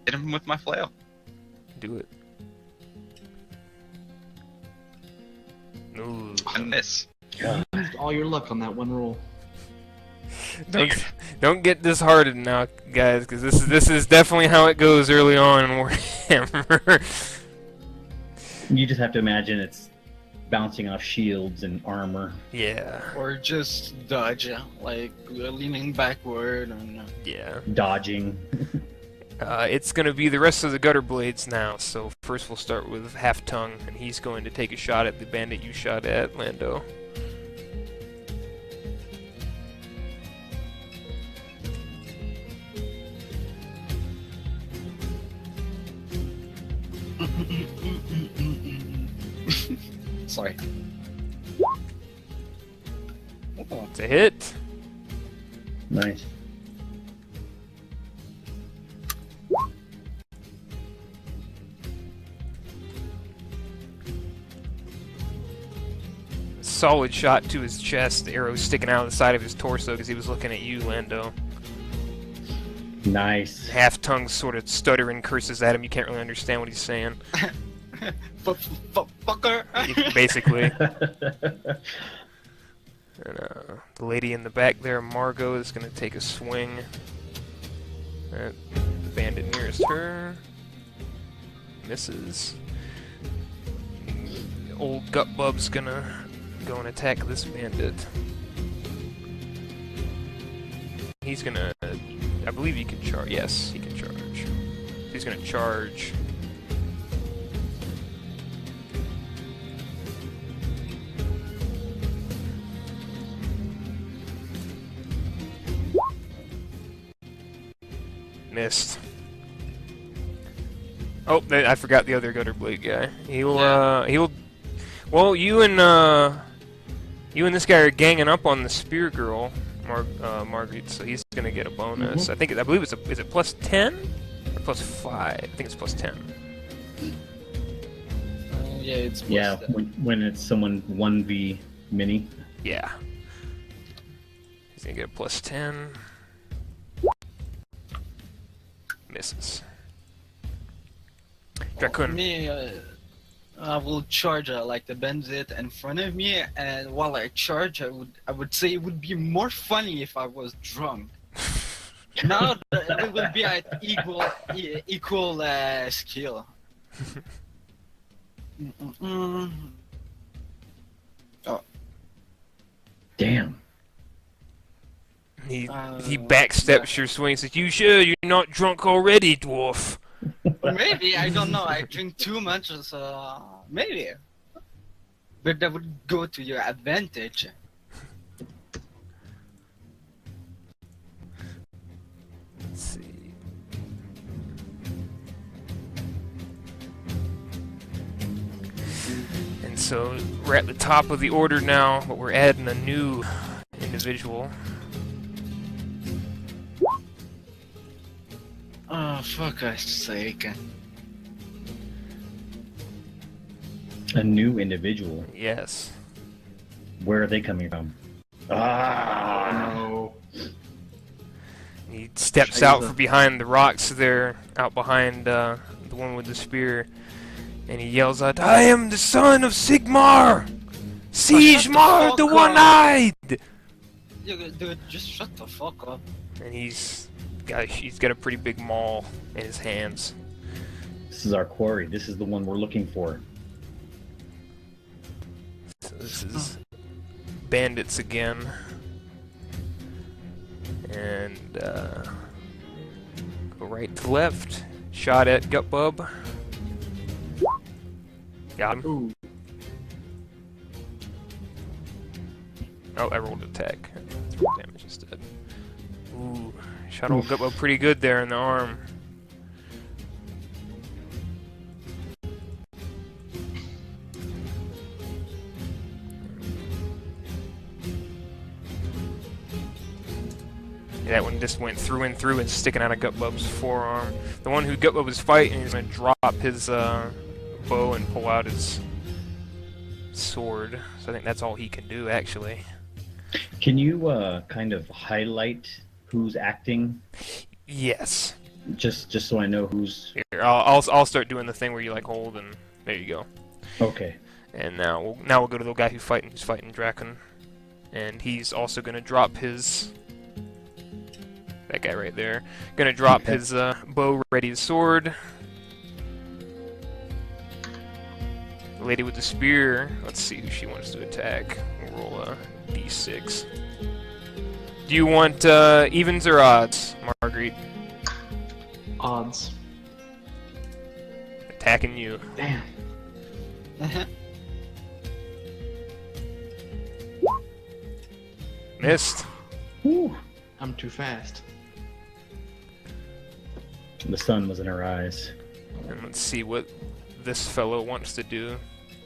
Hit him with my flail. Do it. Ooh. And this. God. Used all your luck on that one roll. Don't get disheartened now, guys, because this is definitely how it goes early on in Warhammer. You just have to imagine it's bouncing off shields and armor. Yeah, Or just dodge, like leaning backward and. yeah. Dodging. It's gonna be the rest of the gutter blades now. So first we'll start with Half Tongue, and he's going to take a shot at the bandit you shot at, Lando. Sorry. It's a hit. Nice. Solid shot to his chest. The arrow sticking out of the side of his torso because he was looking at you, Lando. Nice. Half Tongue sort of stuttering curses at him. You can't really understand what he's saying. Fucker. Basically. And the lady in the back there, Margot, is going to take a swing at the bandit nearest her. Misses. Old Gutbub's going to go and attack this bandit. He's going to... I believe he can charge. Yes, he can charge. He's going to charge. Missed. Oh, I forgot the other Gutter Blade guy. He'll. Well, you and this guy are ganging up on the Spear Girl, Marguerite. So he's gonna get a bonus. I believe is it plus 10 or plus 5? I think it's plus 10. Yeah, it's plus Yeah, 10. when it's someone 1v mini. Yeah. He's gonna get a plus 10. Misses. Dracun. Me, I will charge like the bandit in front of me, and while I charge, I would say it would be more funny if I was drunk. Now it will be at equal skill. Oh, Damn. He backsteps your swing and says, "You sure you're not drunk already, dwarf?" maybe, I don't know. I drink too much, so maybe. But that would go to your advantage. Let's see. And so we're at the top of the order now, but we're adding a new individual. Oh, for Christ's sake. A new individual. Yes. Where are they coming from? No. He steps out from behind the rocks there, out behind the one with the spear, and he yells out, "I am the son of Sigmar! Sigmar, the one-eyed!" Dude, just shut the fuck up. And he's got a pretty big maul in his hands. This is our quarry. This is the one we're looking for. So this is bandits again. And go right to left. Shot at Gutbub. Got him. Ooh. Oh, I rolled attack. 3 damage instead. Ooh, shot old Gutbub pretty good there in the arm. Yeah, that one just went through and through and sticking out of Gutbub's forearm. The one who Gutbub was fighting is going to drop his bow and pull out his sword. So I think that's all he can do, actually. Can you kind of highlight who's acting? Yes. Just so I know who's... Here, I'll start doing the thing where you like hold and there you go. Okay. And now we'll go to the guy who's fighting Draken, and he's also gonna drop his that guy right there. Gonna drop his bow, ready his sword. The lady with the spear. Let's see who she wants to attack. We'll roll a d6. Do you want evens or odds, Marguerite? Odds. Attacking you. Damn. Missed. Whew. I'm too fast. The sun was in her eyes. And let's see what this fellow wants to do,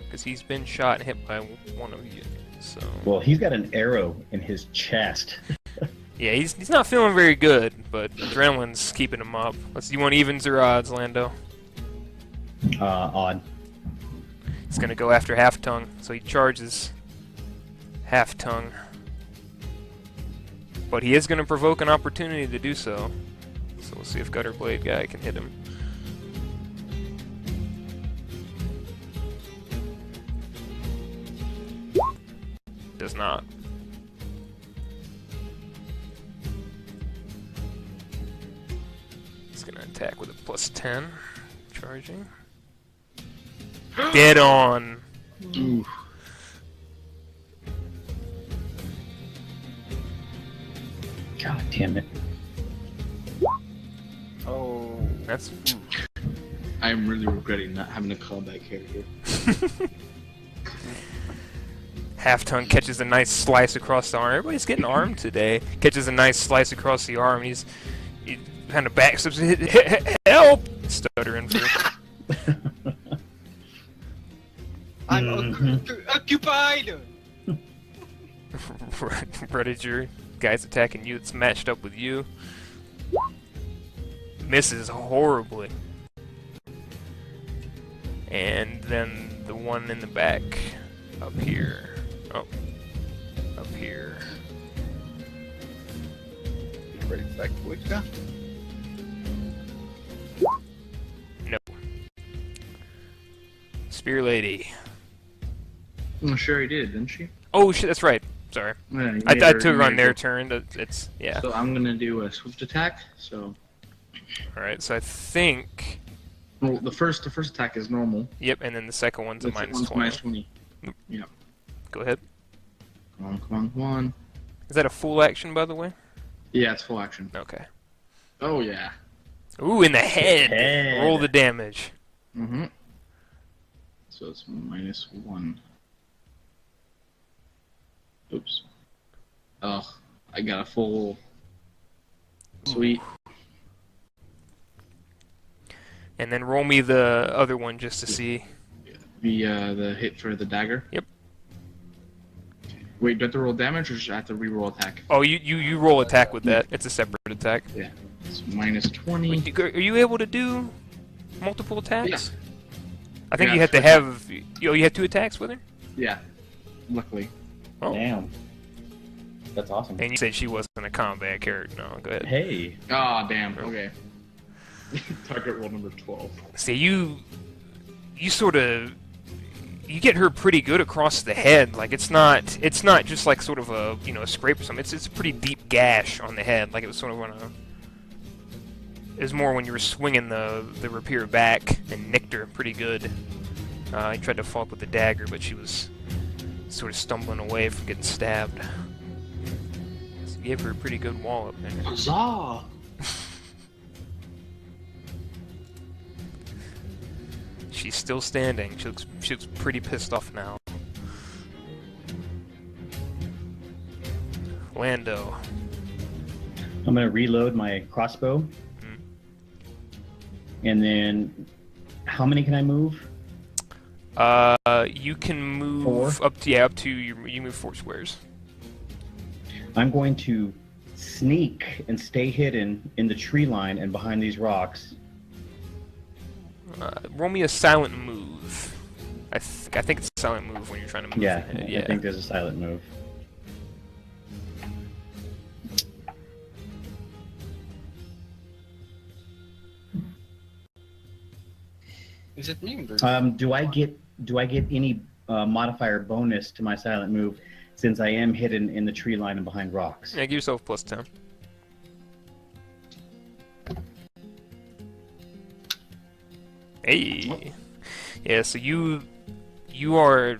because he's been shot and hit by one of you. So Well, he's got an arrow in his chest. yeah, he's not feeling very good, but adrenaline's keeping him up. You want evens or odds, Lando? Odd. He's gonna go after Half Tongue, so he charges Half Tongue. But he is gonna provoke an opportunity to do so. So we'll see if Gutter Blade guy can hit him. Does not. attack with a +10. Charging. Dead on. Ooh. God damn it. Oh. That's I'm really regretting not having a callback character. Half-Tongue catches a nice slice across the arm. Everybody's getting armed today. Catches a nice slice across the arm. He kind of backsteps. Help! Stuttering for I'm occupied! Predator. Guy's attacking you. It's matched up with you. Misses horribly. And then the one in the back. Up here. Oh. Up here. Ready back to Wicca? No. Spear Lady. Well, sure he did, didn't she? Oh shit, that's right. Sorry. Yeah, you I made her- took you her on made their her- turn. It's yeah. So I'm gonna do a swift attack. So, Alright, so I think well, the first attack is normal. yep, and then the second one's a The second one's -20. -20. Go ahead. Come on. Is that a full action, by the way? Yeah, it's full action. Okay. Oh yeah. Ooh, in the head. Head. Roll the damage. Mm-hmm. So it's -1. Oops. Oh, I got a full. Sweet. And then roll me the other one just to see. The hit for the dagger. Yep. Wait, do I have to roll damage or should I have to re-roll attack? Oh, you roll attack with that. It's a separate attack. Yeah. It's -20. Wait, are you able to do multiple attacks? Yeah. I think Yeah, you have to switch up. have. You have 2 attacks with her. Yeah. Luckily. Oh. Damn. That's awesome. And you said she wasn't a combat character. No, go ahead. Hey. Ah, damn. Okay. Target roll number 12. See, you sort of you get her pretty good across the head. Like it's not just like sort of a a scrape or something. It's a pretty deep gash on the head. Like it was sort of on a. It was more when you were swinging the rapier back and nicked her pretty good. He tried to follow up with the dagger, but she was sort of stumbling away from getting stabbed. So you gave her a pretty good wallop there. Huzzah! She's still standing. She looks pretty pissed off now. Lando. I'm gonna reload my crossbow. And then, how many can I move? You can move 4? up to you move 4 squares. I'm going to sneak and stay hidden in the tree line and behind these rocks. Roll me a silent move. I think it's a silent move when you're trying to move. Yeah, ahead. I think there's a silent move. Is it me? Do I get any modifier bonus to my silent move since I am hidden in the tree line and behind rocks? Yeah, give yourself +10. Hey. Yeah, so you are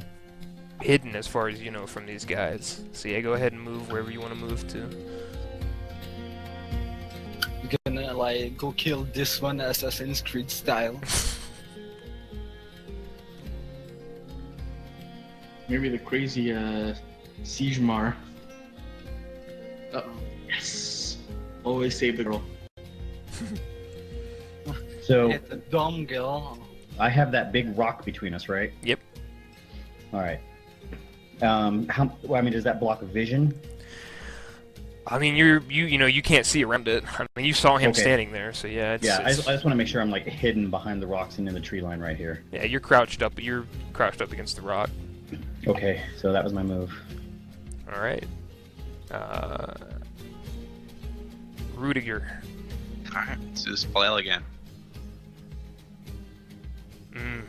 hidden as far as you know from these guys. So yeah, go ahead and move wherever you want to move to. Gonna like go kill this one Assassin's Creed style. Maybe the crazy Siegemar. Uh-oh. Yes! Always save the girl. So It's a dumb girl. I have that big rock between us, right? Yep. All right. Does that block vision? I mean, you can't see around it. I mean, you saw him Okay. standing there, so yeah. It's, Yeah, I it's- just want to make sure I'm like hidden behind the rocks and in the tree line right here. yeah, you're crouched up. You're crouched up against the rock. Okay, so that was my move. All right. Rudiger. Alright, let's do this flail again. Mm.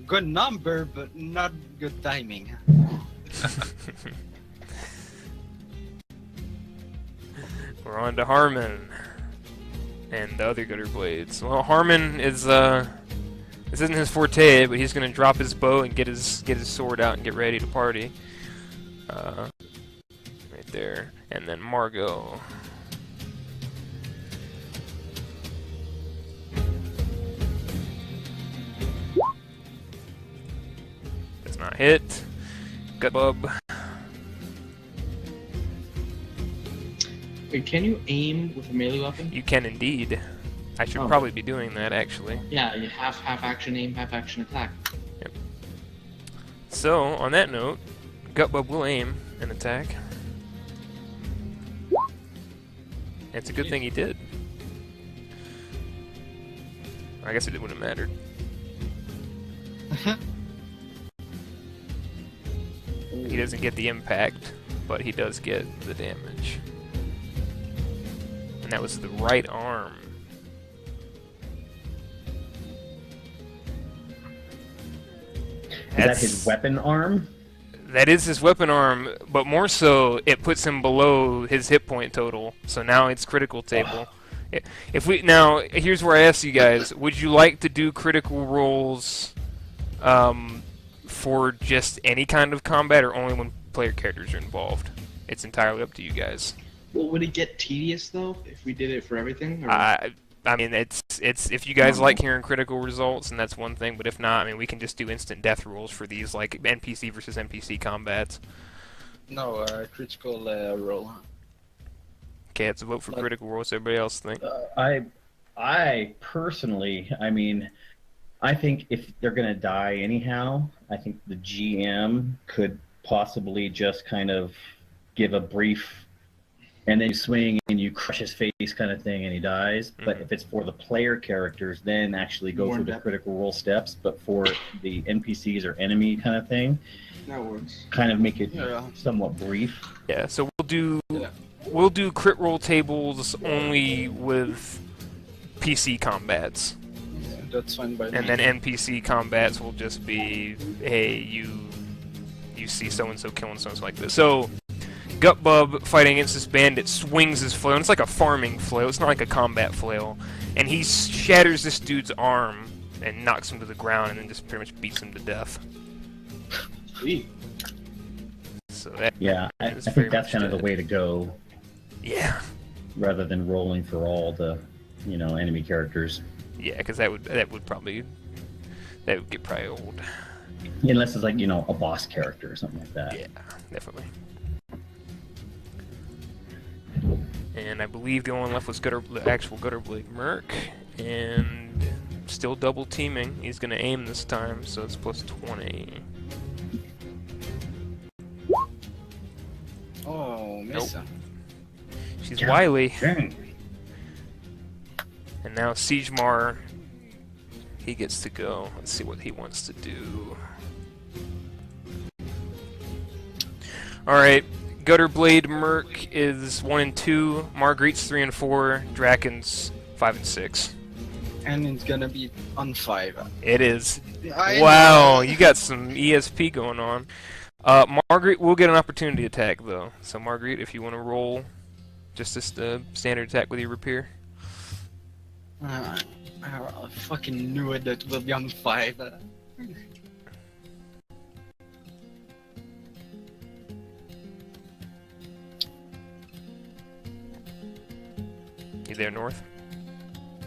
Good number, but not good timing. We're on to Harmon. and the other gutter blades. Well, Harmon is this isn't his forte, but he's gonna drop his bow and get his sword out and get ready to party. Right there, and then Margot. Does not hit. Gutbub. Wait, can you aim with a melee weapon? You can indeed. I should probably be doing that, actually. Yeah, you half action aim, half action attack. Yep. So, on that note, Gutbub will aim and attack. It's a good thing he did. I guess it wouldn't have mattered. He doesn't get the impact, but he does get the damage. And that was the right arm. Is that his weapon arm? That is his weapon arm, but more so, it puts him below his hit point total. So now it's critical table. If we now, here's where I ask you guys: would you like to do critical rolls for just any kind of combat, or only when player characters are involved? It's entirely up to you guys. Well, would it get tedious though if we did it for everything? Or? I mean, it's if you guys like hearing critical results, and that's one thing. But if not, I mean, we can just do instant death rules for these like NPC versus NPC combats. No, critical roll. Okay, it's a vote for critical roll. What's everybody else think? I personally, I mean, I think if they're gonna die anyhow, I think the GM could possibly just kind of give a brief. And then you swing and you crush his face kind of thing and he dies. Mm-hmm. But if it's for the player characters, then actually go through the critical roll steps. But for the NPCs or enemy kind of thing, that works. Kind of make it somewhat brief. Yeah, so we'll do crit roll tables only with PC combats. Yeah, that's fine by me. And then NPC combats will just be, hey, you see so-and-so killing so-and-so like this. So Gutbub fighting against this bandit swings his flail, and it's like a farming flail, it's not like a combat flail, and he shatters this dude's arm and knocks him to the ground and then just pretty much beats him to death. Sweet. So that I think that's kind of the way to go. Yeah. Rather than rolling for all the, enemy characters. Yeah, because that would get probably old. Unless it's like, a boss character or something like that. Yeah, definitely. And I believe the only one left was the actual Gutterblade Merc, and still double teaming. He's going to aim this time, so it's plus 20. Oh, Mesa. Nope. She's wily. Dang. And now Siegemar, he gets to go. Let's see what he wants to do. Alright. Gutterblade Merc is 1 and 2, Marguerite's 3 and 4, Draken's 5 and 6. And it's gonna be on 5. It is. Wow, you got some ESP going on. Marguerite will get an opportunity attack though. So Marguerite, if you want to roll just this standard attack with your rapier. I fucking knew it. That will be on 5. You there, North?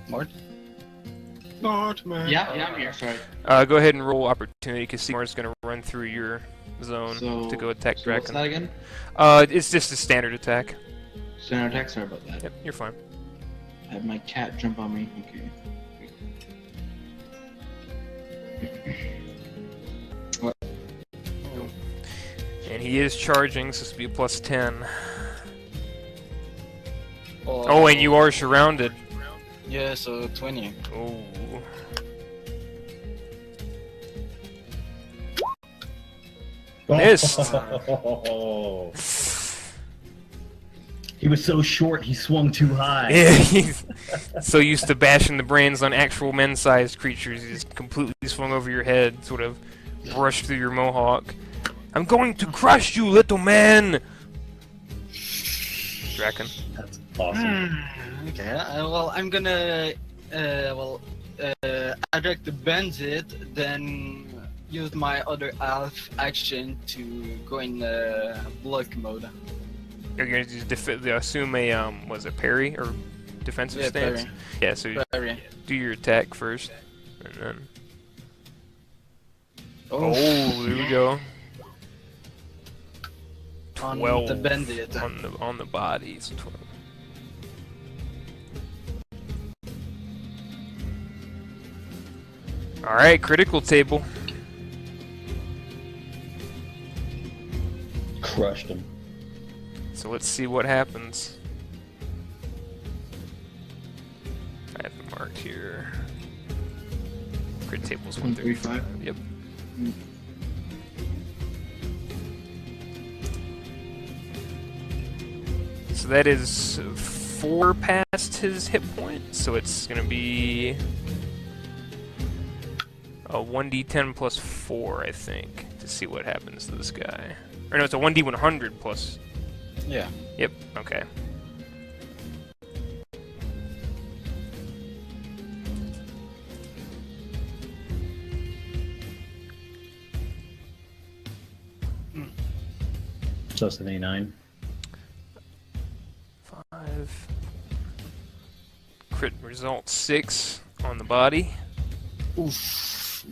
North, man. Yeah, I'm here. Sorry. Go ahead and roll opportunity, because Seymour's going to run through your zone to go attack Draken. What's that again? It's just a standard attack. Standard attack? Sorry about that. Yep, you're fine. I had my cat jump on me. Okay. What? And he is charging, so this will be a plus 10. Oh, and you are surrounded. Yeah, so 20. Oh. Missed. He was so short, he swung too high. Yeah, he's so used to bashing the brains on actual men-sized creatures, he just completely swung over your head, sort of brushed through your mohawk. I'm going to crush you, little man! Draken. Awesome. Okay. Well, I'm gonna I'd like to bend it, then use my other half action to go in block mode. You're gonna just assume a was it parry or defensive stance? Parry. Yeah. So you Parry. do your attack first, and then. Oh, There we go. on 12 the bandit. on the body. So 12. All right, critical table. Crushed him. So let's see what happens. I have it marked here. Crit table's 135. Yep. So that is 4 past his hit point, so it's gonna be a 1d10 plus 4, I think, to see what happens to this guy. Or no, it's a 1d100 plus. Yeah. Yep, okay. So 79. 5. Crit result 6 on the body. Oof.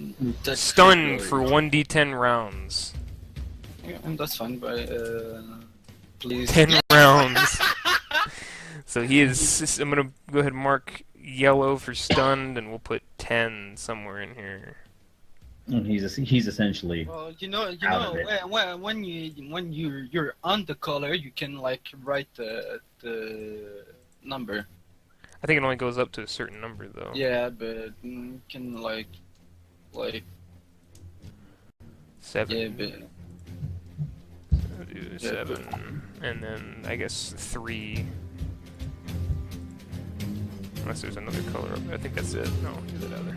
That's Stunned really for 1d10 rounds. Yeah, and that's fine, but please. 10 rounds. So he is. I'm gonna go ahead and mark yellow for stunned, and we'll put 10 somewhere in here. And he's essentially Well, out of it. when you're on the color, you can like write the number. I think it only goes up to a certain number, though. Yeah, but you can like 7. yeah, but I'll do 7, and then I guess 3. Unless there's another color up there. I think that's it. No, do that other.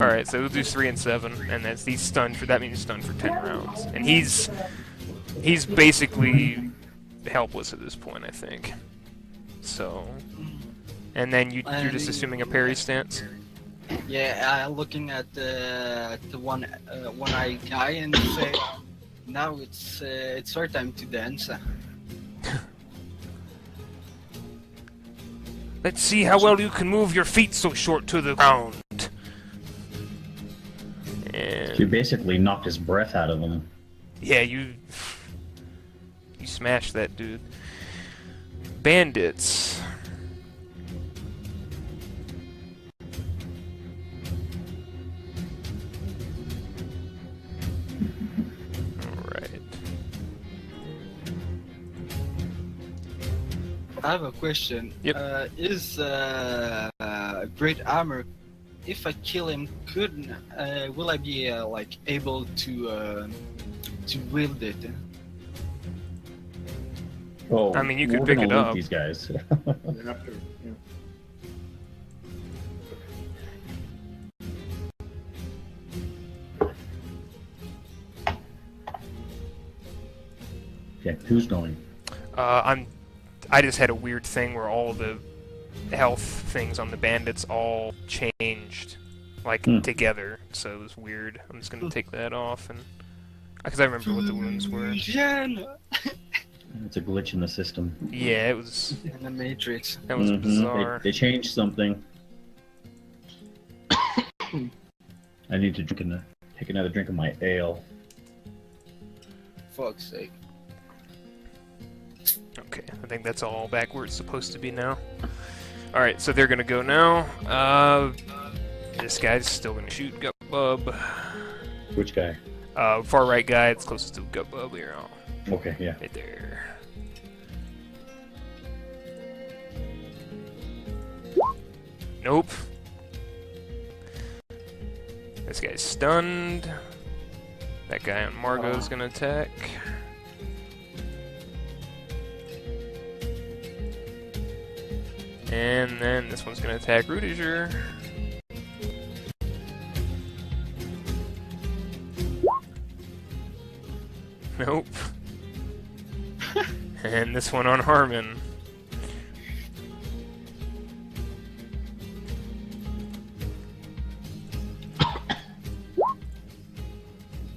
Alright, so we'll do 3 and 7, and that's he's stunned for that means he's stunned for 10 rounds. And he's basically helpless at this point, I think. So, and then you're just assuming a parry stance. yeah, looking at the one-eyed guy and say, now it's our time to dance. Let's see how well you can move your feet so short to the ground. And you basically knocked his breath out of him. yeah, you smashed that dude. Bandits. Alright. I have a question. Yep. Is great armor? If I kill him, will I be like able to wield it? Oh, I mean, you could we're pick gonna it loot up. These guys. You have to, Okay, who's going? I just had a weird thing where all the health things on the bandits all changed, like together. So it was weird. I'm just gonna take that off, and because I remember what the wounds were. It's a glitch in the system. Yeah, it was. In the Matrix. That was bizarre. They changed something. I need to take another drink of my ale. Fuck's sake. Okay, I think that's all back where it's supposed to be now. Alright, so they're gonna go now. This guy's still gonna shoot Gutbub. Which guy? Far right guy, it's closest to Gutbub here. Okay, yeah. Right there. Nope. This guy's stunned. That guy on Margot's gonna attack. And then this one's gonna attack Rudiger. Nope. And this one on Harmon.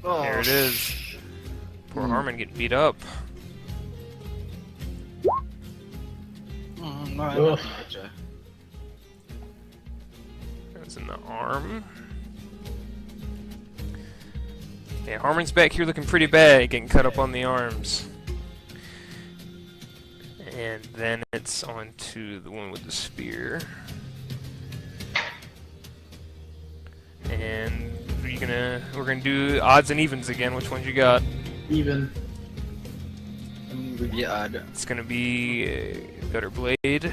Oh, There it is. Poor Harmon getting beat up. No, I Ugh. don't gotcha. That was in the arm. Yeah, Harmon's back here looking pretty bad, getting cut up on the arms. And then it's on to the one with the spear. And we're gonna do odds and evens again. Which ones you got? Even. With the odd. It's gonna be Gutter Blade.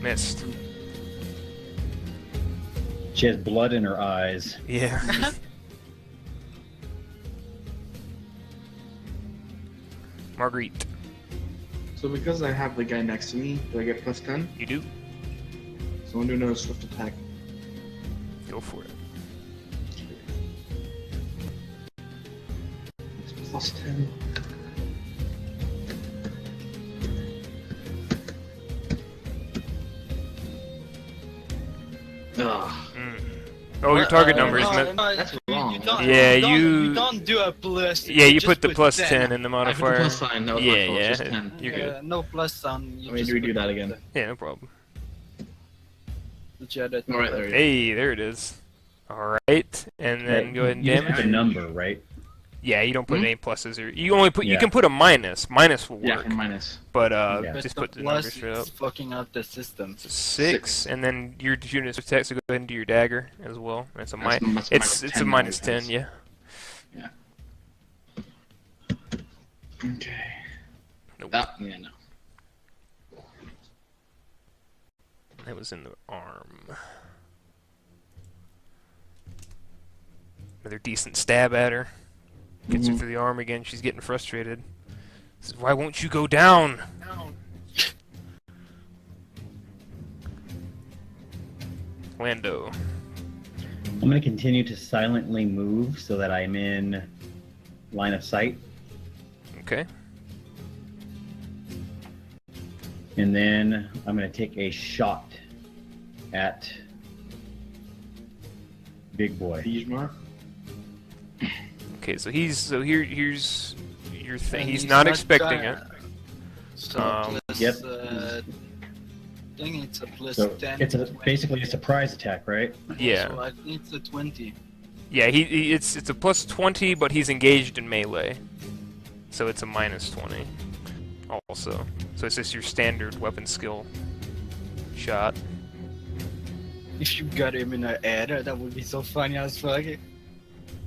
Missed. She has blood in her eyes. Yeah. Marguerite. So because I have the guy next to me, do I get plus 10? You do? So I'm doing another swift attack. Go for it. It's plus 10. Ugh. Oh, your target number is met. That's wrong. You don't do a plus. Yeah, you just put the plus 10 in the I put the modifier. plus sign. That was my fault. Yeah, Just 10. you're good. No plus on. Let me redo that again. Yeah, no problem. Alright, there you go. Hey, there it is. Alright, and then go ahead and You just put damage. the number, right? Yeah, you don't put any pluses or you only put. You Yeah. can put a minus. Minus will Yeah, work, and minus. but Yeah. just put the number plus straight up. it's fucking up the system. So 6, and then your units of attack, so go ahead and do your dagger as well. That's a That's minus. minus It's 10 a minus now, 10, yeah. Yeah. Okay. Nope. Yeah, no. That was in the arm. Another decent stab at her. Gets her for the arm again. She's getting frustrated. Says, "Why won't you go down?" Lando. I'm going to continue to silently move so that I'm in line of sight. Okay. And then I'm going to take a shot at Big Boy. Bijmar. Okay, so here's your thing. And He's not expecting it. So plus, Yep. I think it's a plus So 10. it's 20. basically a surprise attack, right? Yeah. So I think it's a 20. Yeah, it's a plus 20, but he's engaged in melee. So it's a minus 20 also. So it's just your standard weapon skill shot. If you got him in the air, that would be so funny as fuck.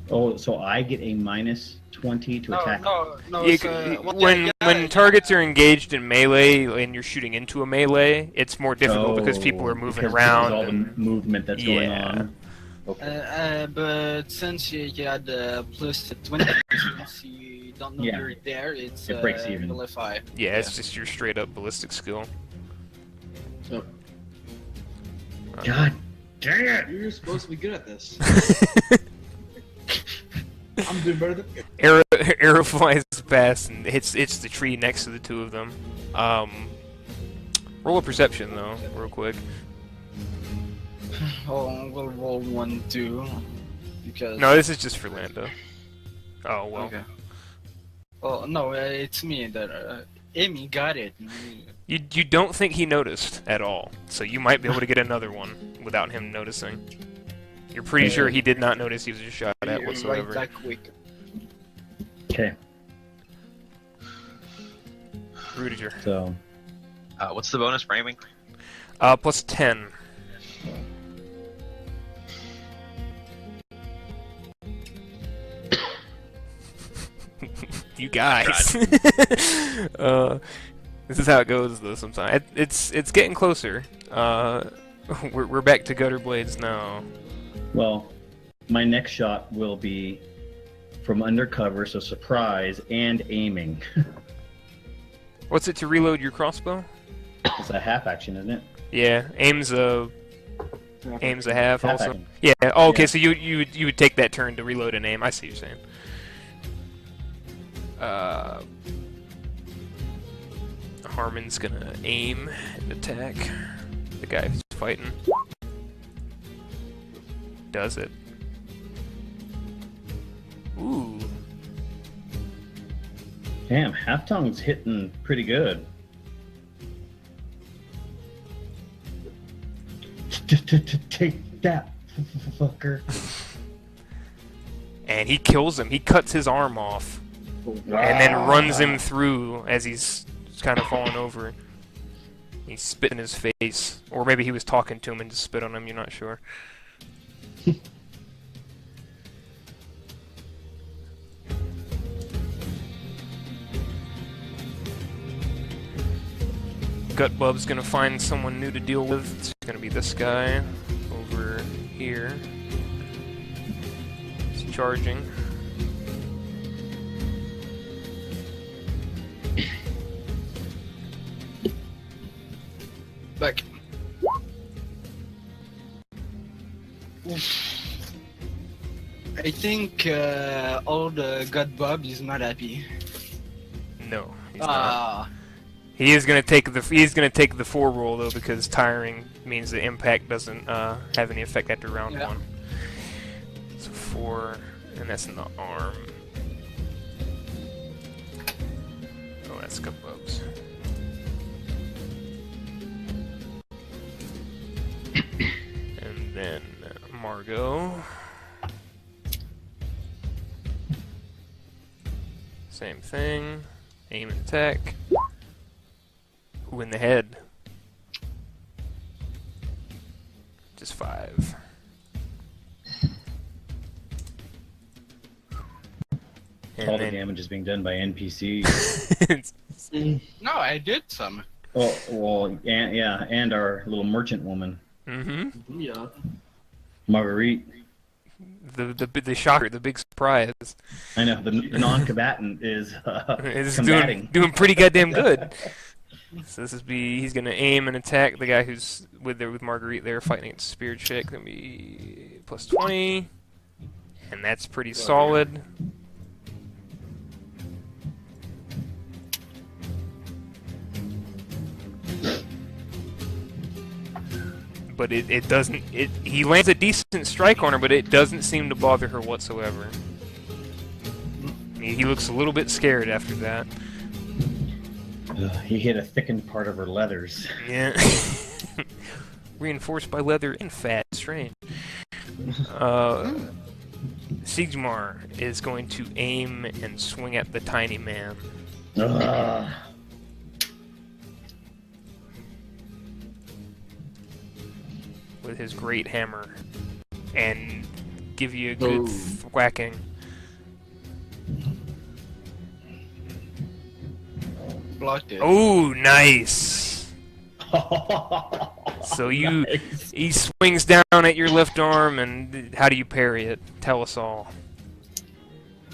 Oh, so I get a minus 20 to attack. No. You so, c- what when targets are engaged in melee and you're shooting into a melee, it's more difficult because people are moving because around. All the and- movement that's going Yeah. on. Okay. but since you had plus 20, since you don't know Yeah. you're there, it breaks even. nullify. yeah, it's just your straight up ballistic skill. So, God dang it! you're supposed to be good at this. I'm doing better than you. Arrow flies past and hits the tree next to the two of them. Roll a perception though, real quick. Oh, we'll roll 1, 2, because. No, this is just for Lando. Oh well. Okay. Oh no, it's me that. Amy got it. You don't think he noticed at all, so you might be able to get another one without him noticing. You're pretty sure he did not notice he was just shot at You're whatsoever. right that quick. Okay, Rudiger. so What's the bonus for aiming? Plus 10. You guys. This is how it goes though sometimes. It's getting closer. We're back to gutter blades now. well, my next shot will be from undercover, so surprise and aiming. What's it to reload your crossbow? It's a half action, isn't it? Yeah, aim's a half Half also. action. Yeah. Oh, okay. Yeah. So you would take that turn to reload and aim. I see what you're saying. Harmon's gonna aim and attack the guy who's fighting. does it. Ooh. Damn, Half Tongue's hitting pretty good. Take that, fucker. And he kills him. He cuts his arm off. And then runs him through as he's kind of falling over. He spit in his face. Or maybe he was talking to him and just spit on him, you're not sure. Gutbub's gonna find someone new to deal with. It's gonna be this guy over here. He's charging. Back. I think old Gutbub is not happy. No, he's not. He is gonna take the 4 roll though, because tiring means the impact doesn't have any effect after round 1. So 4, and that's in the arm. Oh, that's Gutbub's. And then Margot. Same thing. Aim and attack. Ooh, in the head. Just 5. And All then... the damage is being done by NPCs. No, I did some. Oh, well, and our little merchant woman, Mm-hmm. Yeah. Marguerite. The shocker, the big surprise. I know, the non-combatant is It's combating. doing pretty goddamn good. So he's gonna aim and attack the guy who's with Marguerite there fighting against Spirit Chick. Gonna be plus 20, and that's pretty solid. But it doesn't. He lands a decent strike on her, but it doesn't seem to bother her whatsoever. He looks a little bit scared after that. He hit a thickened part of her leathers. Yeah. Reinforced by leather and fat. Strange. Sigmar is going to aim and swing at the tiny man. With his great hammer. And give you a good whacking. Blocked it. Oh, nice! So Nice. he swings down at your left arm, and how do you parry it? Tell us all.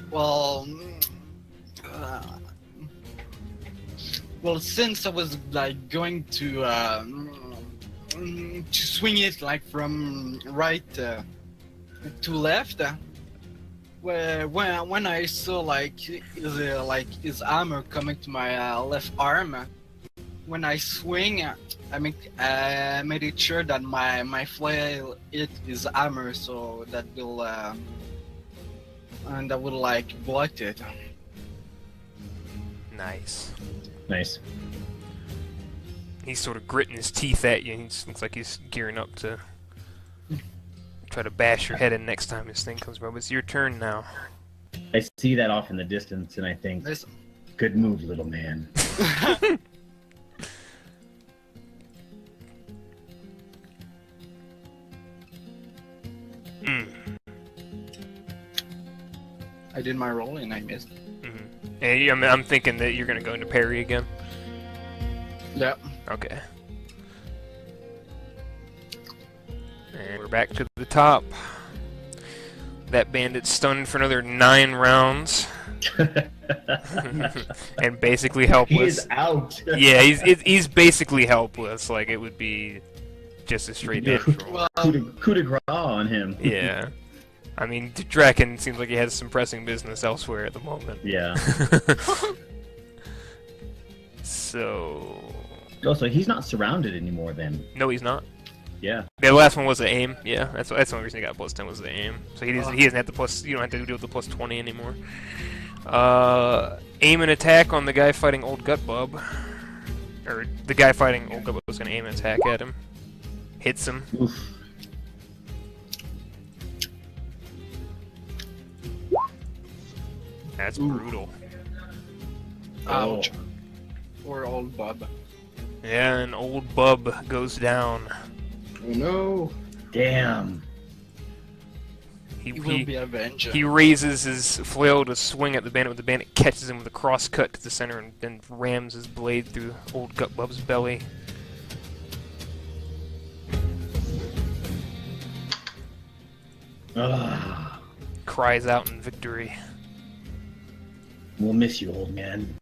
Well, since I was like going to swing it like from right to left, when I saw like his armor coming to my left arm, when I swing, I made it sure that my flail hit his armor, so that will like block it. Nice. Nice. He's sort of gritting his teeth at you. He looks like he's gearing up to try to bash your head in next time this thing comes around. It's your turn now. I see that off in the distance, and I think, good move, little man. I did my roll and I missed. And I'm thinking that you're going to go into parry again. Yep. Okay. And we're back to the top. That bandit's stunned for another 9 rounds. And basically helpless. He is out. Yeah, he's basically helpless. Like, it would be just a straight natural. Coup de grace on him. Yeah. I mean, Draken seems like he has some pressing business elsewhere at the moment. Yeah. So... Also, he's not surrounded anymore then. No, he's not. Yeah. The last one was the aim. Yeah, that's the only reason he got +10 was the aim. So he doesn't have the plus. You don't have to deal with the +20 anymore. Aim and attack on the guy fighting Old Gut Bub, or the guy fighting Old Gut Bub was gonna aim and attack at him. Hits him. Oof. That's brutal. Ouch. Or old Bob. Yeah, and Old Bub goes down. Oh no! Damn. He will be avenged. He raises his flail to swing at the bandit, but the bandit catches him with a cross cut to the center and then rams his blade through Old Gut Bub's belly. Ugh. Cries out in victory. We'll miss you, old man.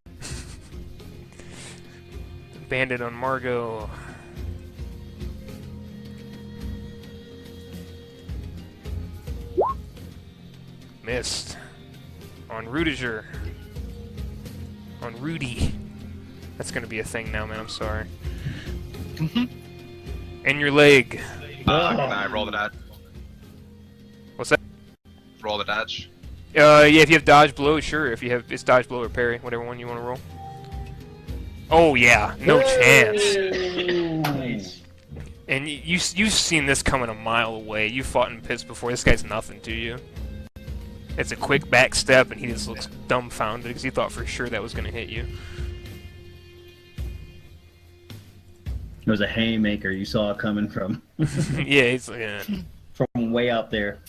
Bandit on Margot. Missed. On Rudiger. On Rudy. That's gonna be a thing now, man. I'm sorry. And your leg. Can I roll the dodge? What's that? Roll the dodge. Yeah, if you have dodge blow, sure. If you have, it's dodge blow or parry, whatever one you want to roll. Oh yeah, no chance. Nice. And you've seen this coming a mile away. You fought in pits before. This guy's nothing to you. It's a quick back step, and he just looks dumbfounded because he thought for sure that was gonna hit you. It was a haymaker you saw coming from Yeah, he's yeah. from way out there.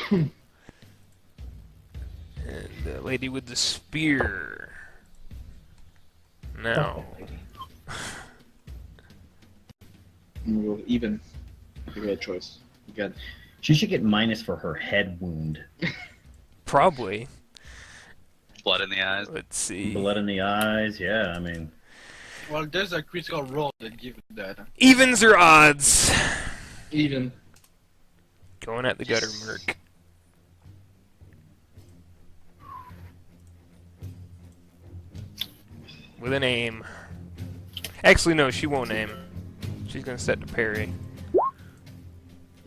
And the lady with the spear. Now. We'll even. You got a choice. Again. She should get minus for her head wound. Probably. Blood in the eyes. Let's see. Blood in the eyes, yeah, I mean. Well, there's a critical roll that gives that. Evens or odds? Even. Going at the gutter merc. With an aim. Actually, no, she won't aim. She's gonna set to parry.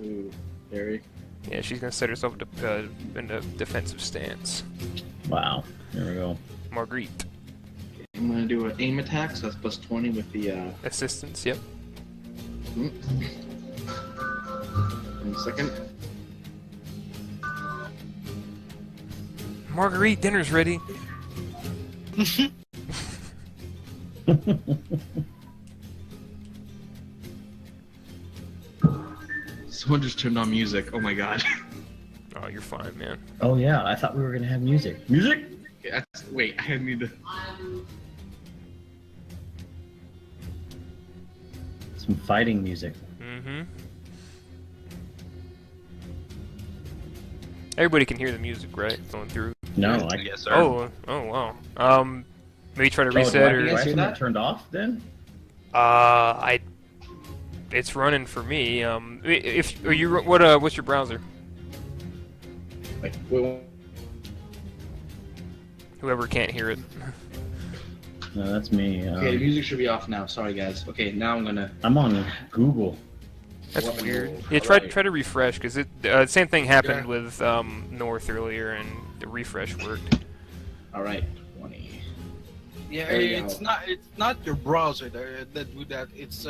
Ooh, Barry. Yeah, she's gonna set herself in a defensive stance. Wow. There we go. Marguerite. I'm gonna do an aim attack, so that's +20 with the Assistance, yep. In a second. Marguerite, dinner's ready. Someone just turned on music. Oh my god. Oh, you're fine, man. Oh yeah, I thought we were gonna have music. Music? Yeah, wait, I need to. Some fighting music. Mm-hmm. Everybody can hear the music, right? Going through. No, I Yes, sir. Oh wow. Maybe try to reset do or. I have that turned off then? It's running for me. If are you what's your browser? Wait, wait. Whoever can't hear it. No, that's me. Okay, the music should be off now. Sorry, guys. Okay, now I'm gonna. I'm on Google. That's What weird. mode? Yeah, try Alright. to refresh because same thing happened Yeah. with North earlier and the refresh worked. All right, 20. Yeah, There we it's go. not your browser that do that. It's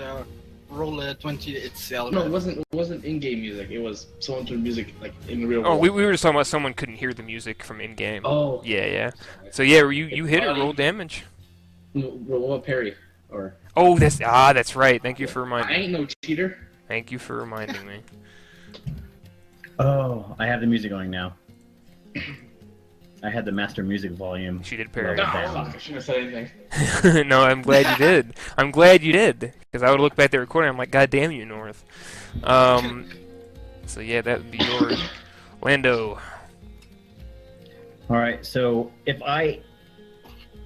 roll 20 itself. No, it wasn't in-game music. It was someone turned music like in the real Oh, world. we were just talking about someone couldn't hear the music from in game. Oh. Yeah. So yeah, you hit it, roll damage. What parry? Or Oh, that's right. Thank you for I reminding. ain't no cheater. Thank you for reminding me. Oh, I have the music going now. I had the master music volume. She did Oh, parry. Well, fuck, I shouldn't have said anything. No, I'm glad you did. I'm glad you did because I would look back at the recording. I'm like, God damn you, North. So yeah, that would be yours, Lando. All right, so if I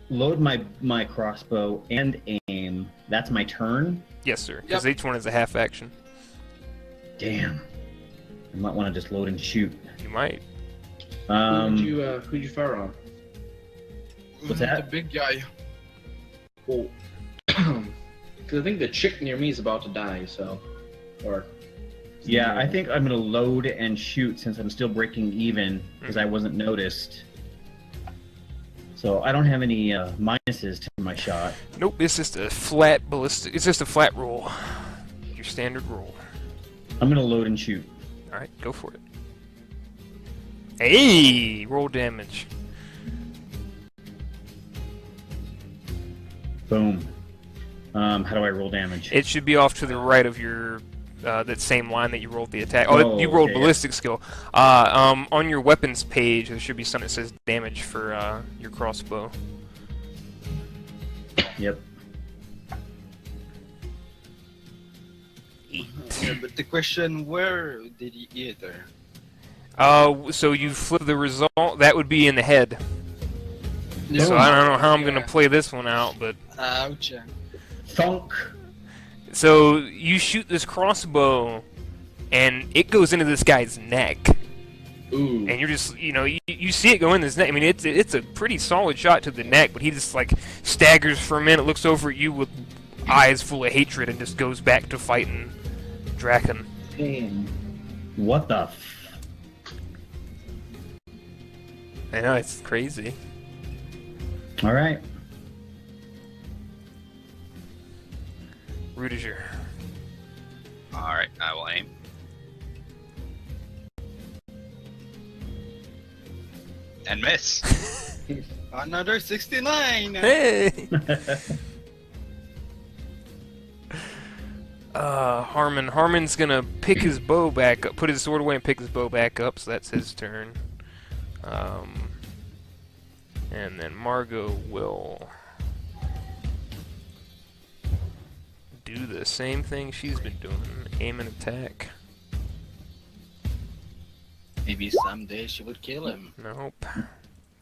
load my crossbow and aim, that's my turn. Yes, sir. Because each one is a half action. Damn. I might want to just load and shoot. You might. Who'd you fire on? What's that? The big guy. Oh. Because I think the chick near me is about to die, so... Or... Yeah, I think I'm gonna load and shoot since I'm still breaking even because I wasn't noticed. So I don't have any minuses to my shot. Nope, it's just a flat ballistic. It's just a flat roll. Your standard roll. I'm gonna load and shoot. All right, go for it. Hey, roll damage. Boom. How do I roll damage? It should be off to the right of your that same line that you rolled the attack. Oh, you rolled okay, ballistic skill. On your weapons page, there should be something that says damage for your crossbow. Yep. 8. Yeah, but the question, where did he hit her? So you flip the result. That would be in the head. Yeah. So I don't know how I'm gonna play this one out, but Ouch. Thunk. so you shoot this crossbow, and it goes into this guy's neck. Ooh. And you're just, you see it go in his neck. I mean, it's a pretty solid shot to the neck, but he just like staggers for a minute, looks over at you with eyes full of hatred, and just goes back to fighting Draken. Damn. What the? I know, it's crazy. All right. Rudiger. Alright, I will aim. And miss. Another 69! Hey! Harmon's gonna pick his bow back up, put his sword away and pick his bow back up, so that's his turn. And then Margot will do the same thing she's been doing, aim and attack. Maybe someday she would kill him. Nope.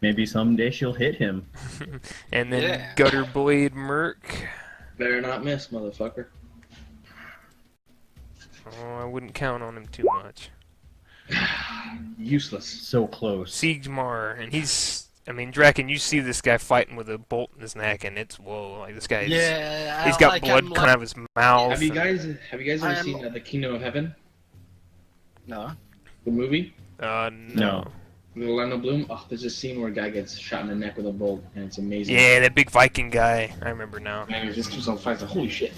Maybe someday she'll hit him. And then Yeah. Gutter Blade Merc. Better not miss, motherfucker. Oh, I wouldn't count on him too much. Useless. So close. Siegmar, and he's... I mean, Draken, you see this guy fighting with a bolt in his neck, and it's, whoa, like, this guy's... Yeah, He's got like, blood I'm coming out of his mouth. Have you and- guys ever seen The Kingdom of Heaven? No. Oh, The movie? No. With Orlando Bloom? Oh, there's a scene where a guy gets shot in the neck with a bolt, and it's amazing. Yeah, that big Viking guy. I remember now. Man, he just keeps on fighting. Holy shit.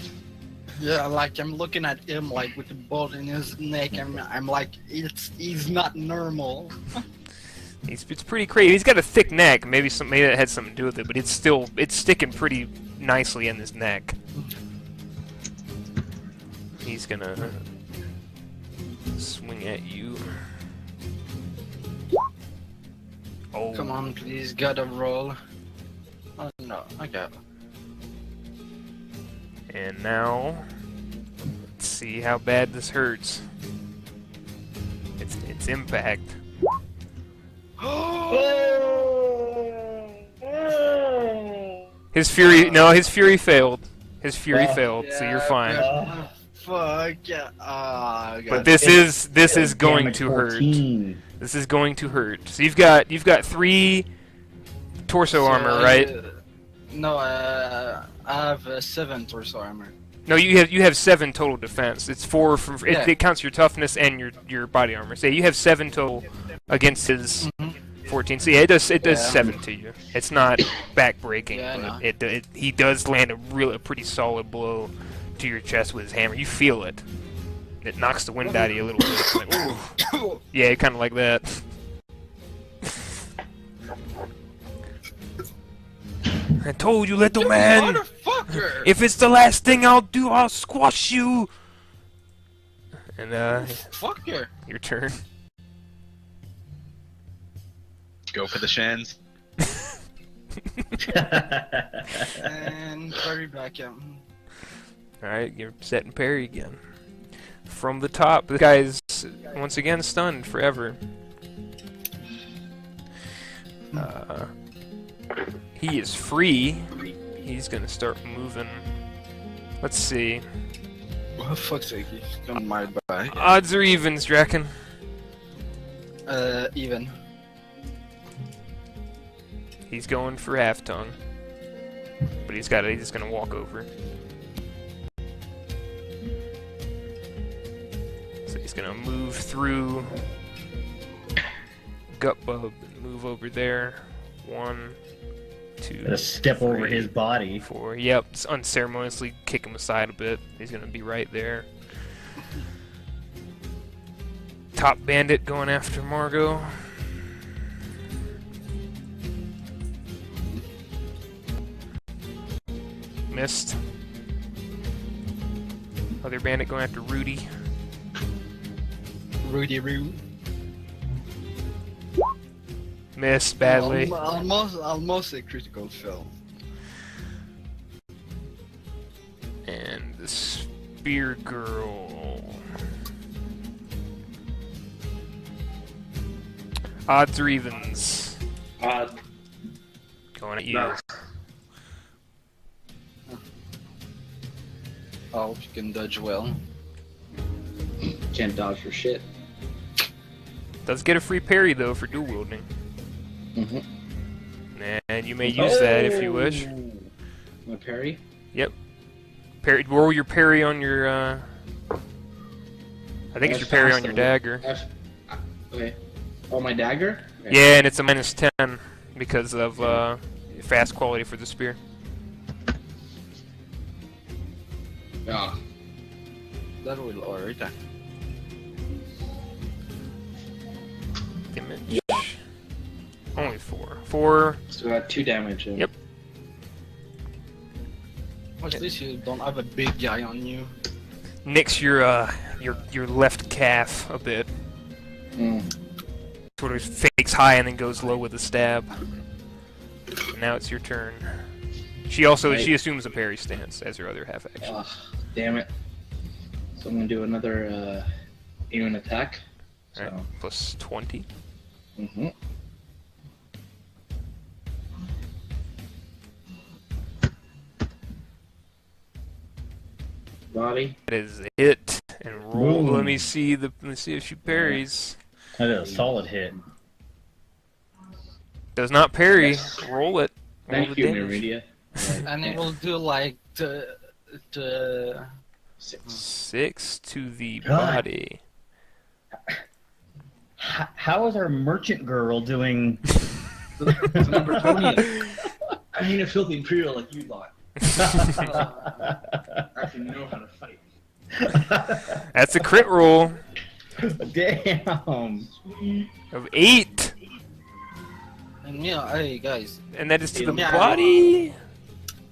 Yeah, like I'm looking at him like with the bolt in his neck. I'm like, he's not normal. It's pretty crazy. He's got a thick neck. Maybe that had something to do with it, but it's sticking pretty nicely in his neck. He's gonna swing at you. Oh. Come on, please, gotta roll. Oh no, I got. And now, let's see how bad this hurts. It's impact. His fury failed. His fury failed, so you're fine. Fuck yeah. But this is going Damn it, to hurt. 14. This is going to hurt. So you've got 3 torso armor, right? No, I have 7 torso armor. No, you have 7 total defense. It's 4 from Yeah. it counts your toughness and your body armor. So you have 7 total against his 14. So yeah, it does Yeah. 7 to you. It's not back-breaking, Yeah, I but he does land a pretty solid blow to your chest with his hammer. You feel it. It knocks the wind out of you a little bit. Like, ooh. Yeah, kind of like that. I told you, little man. Motherfucker! If it's the last thing I'll do, I'll squash you. And Fucker! your turn. Go for the shins. And parry back him. Alright, you're setting parry again. From the top, the guy's once again stunned forever. He is free. He's gonna start moving. Let's see. Oh, fuck's sake, he's on my back. Odds or evens, Draken? Even. He's going for half tongue. But he's just gonna walk over. gonna move through Gutbub and move over there. 1, 2. Gotta step over 3, his body. 4. Yep, just unceremoniously kick him aside a bit. He's gonna be right there. Top Bandit going after Margot. Missed. Other Bandit going after Rudy. Rudy Roo. Missed badly. Almost a critical fail. And the Spear Girl. Odds or evens? Odd. Going at you. No. I hope you can dodge well. Can't dodge for shit. Does get a free parry though for dual wielding. And you may use that if you wish. My parry? Yep. Parry, roll your parry on your. I think it's your parry on your dagger. Okay. Oh, my dagger? Okay. Yeah, and it's a -10 because of fast quality for the spear. Ah. That will alright. Damage. Only 4. 4. So I got 2 damage. Yep. At least you don't have a big guy on you. Nicks your left calf a bit. Sort of fakes high and then goes low with a stab. And now it's your turn. She assumes a parry stance as her other half action. Damn it. So I'm gonna do another aim and attack. So. Right. Plus 20. Body. That is a hit. And roll. Boom. Let me see if she parries. That is a solid hit. Does not parry. Yes. Roll it. Roll Thank the you, damage. Meridia. And it will do like the 6 to the God. body. How is our merchant girl doing? It's not Bretonian. I mean a filthy imperial like you lot. Actually know how to fight. That's a crit roll Damn. of 8. and yeah, hey guys, And that is to the Yeah. body.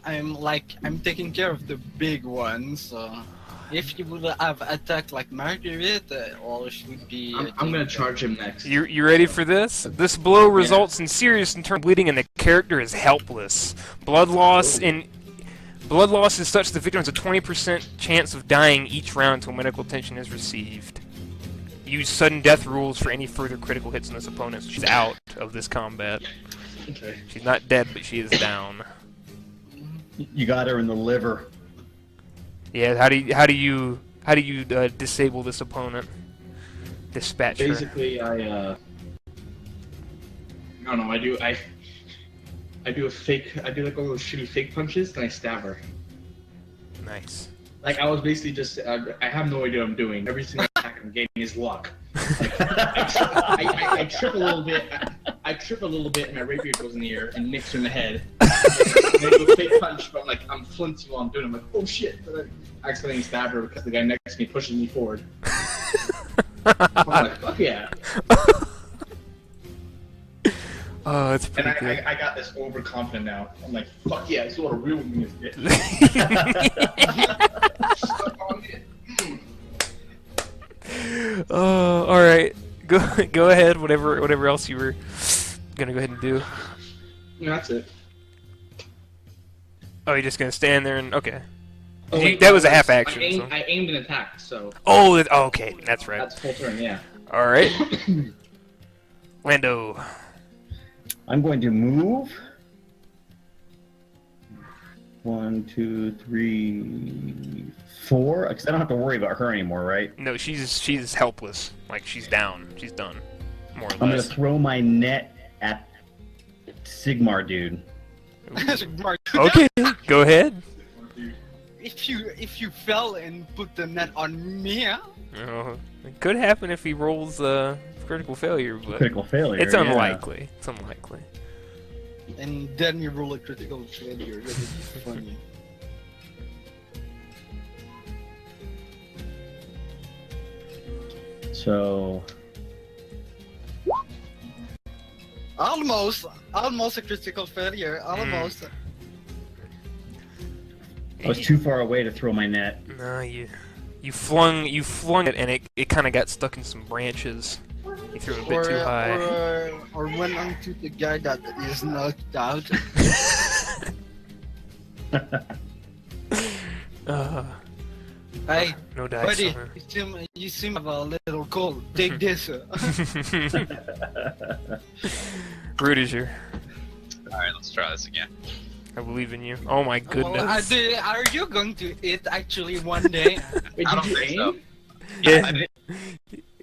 I'm taking care of the big ones. So if you would have attacked like Margaret, all she would be. I'm gonna charge him next. You ready for this? This blow results in serious internal bleeding and the character is helpless. Blood loss is such that the victim has a 20% chance of dying each round until medical attention is received. Use sudden death rules for any further critical hits on this opponent, so she's out of this combat. Okay. She's not dead, but she is down. You got her in the liver. Yeah, how do you disable this opponent? Dispatch her. Basically, I do a fake. I do like all those shitty fake punches, and I stab her. Nice. Like I was basically just. I have no idea what I'm doing. Every single attack I'm getting is luck. Like, I trip a little bit. I trip a little bit, and my rapier goes in the air and nicks her in the head. And I do a fake punch, but I'm flinching while I'm doing it. I'm like, oh shit! But I accidentally stab her because the guy next to me pushes me forward. I'm like, fuck yeah! Oh, that's And pretty good. I got this overconfident now. I'm like, fuck yeah, this is what a real woman is, bitch. Stuck on it. Oh, all right. Go ahead. Whatever else you were gonna go ahead and do. That's it. Oh, you're just gonna stand there and okay. Oh, wait, That was a half I action. aimed, So. I aimed an attack, so Okay, that's right. that's full turn, yeah. All right. Lando. I'm going to move. 1, 2, 3, 4. Because I don't have to worry about her anymore, right? No, she's helpless. Like she's down. She's done. More or I'm going to less. throw my net at Sigmar dude. Mark, Okay, go ahead. if you fell and put the net on me, huh? Oh, it could happen if he rolls critical failure, but Critical failure. it's yeah. unlikely. It's unlikely. And then you roll a critical failure. That would be funny. So Almost a critical failure. Almost. I was too far away to throw my net. No, you flung it, and it kind of got stuck in some branches. You threw it a bit too high. Or went onto the guy that is knocked out. Hey, No dice. buddy, Summer. you seem to have a little cold. Take this. Rudiger, Alright, let's try this again. I believe in you. Oh my goodness. Are you going to eat actually one day? Wait, I did don't you think aim? so. Yeah.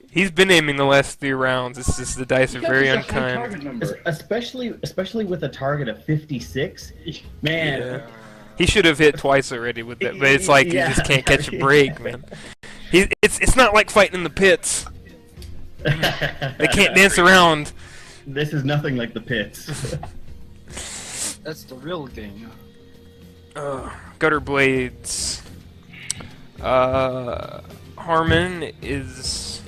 He's been aiming the last 3 rounds. It's just the dice are You got very such a high unkind. target number. Especially with a target of 56. Man. Yeah. He should have hit twice already with that, but it's like he Yeah. just can't catch a break, man. It's not like fighting in the pits. They can't dance around. This is nothing like the pits. That's the real thing. Gutter blades. Harmon is,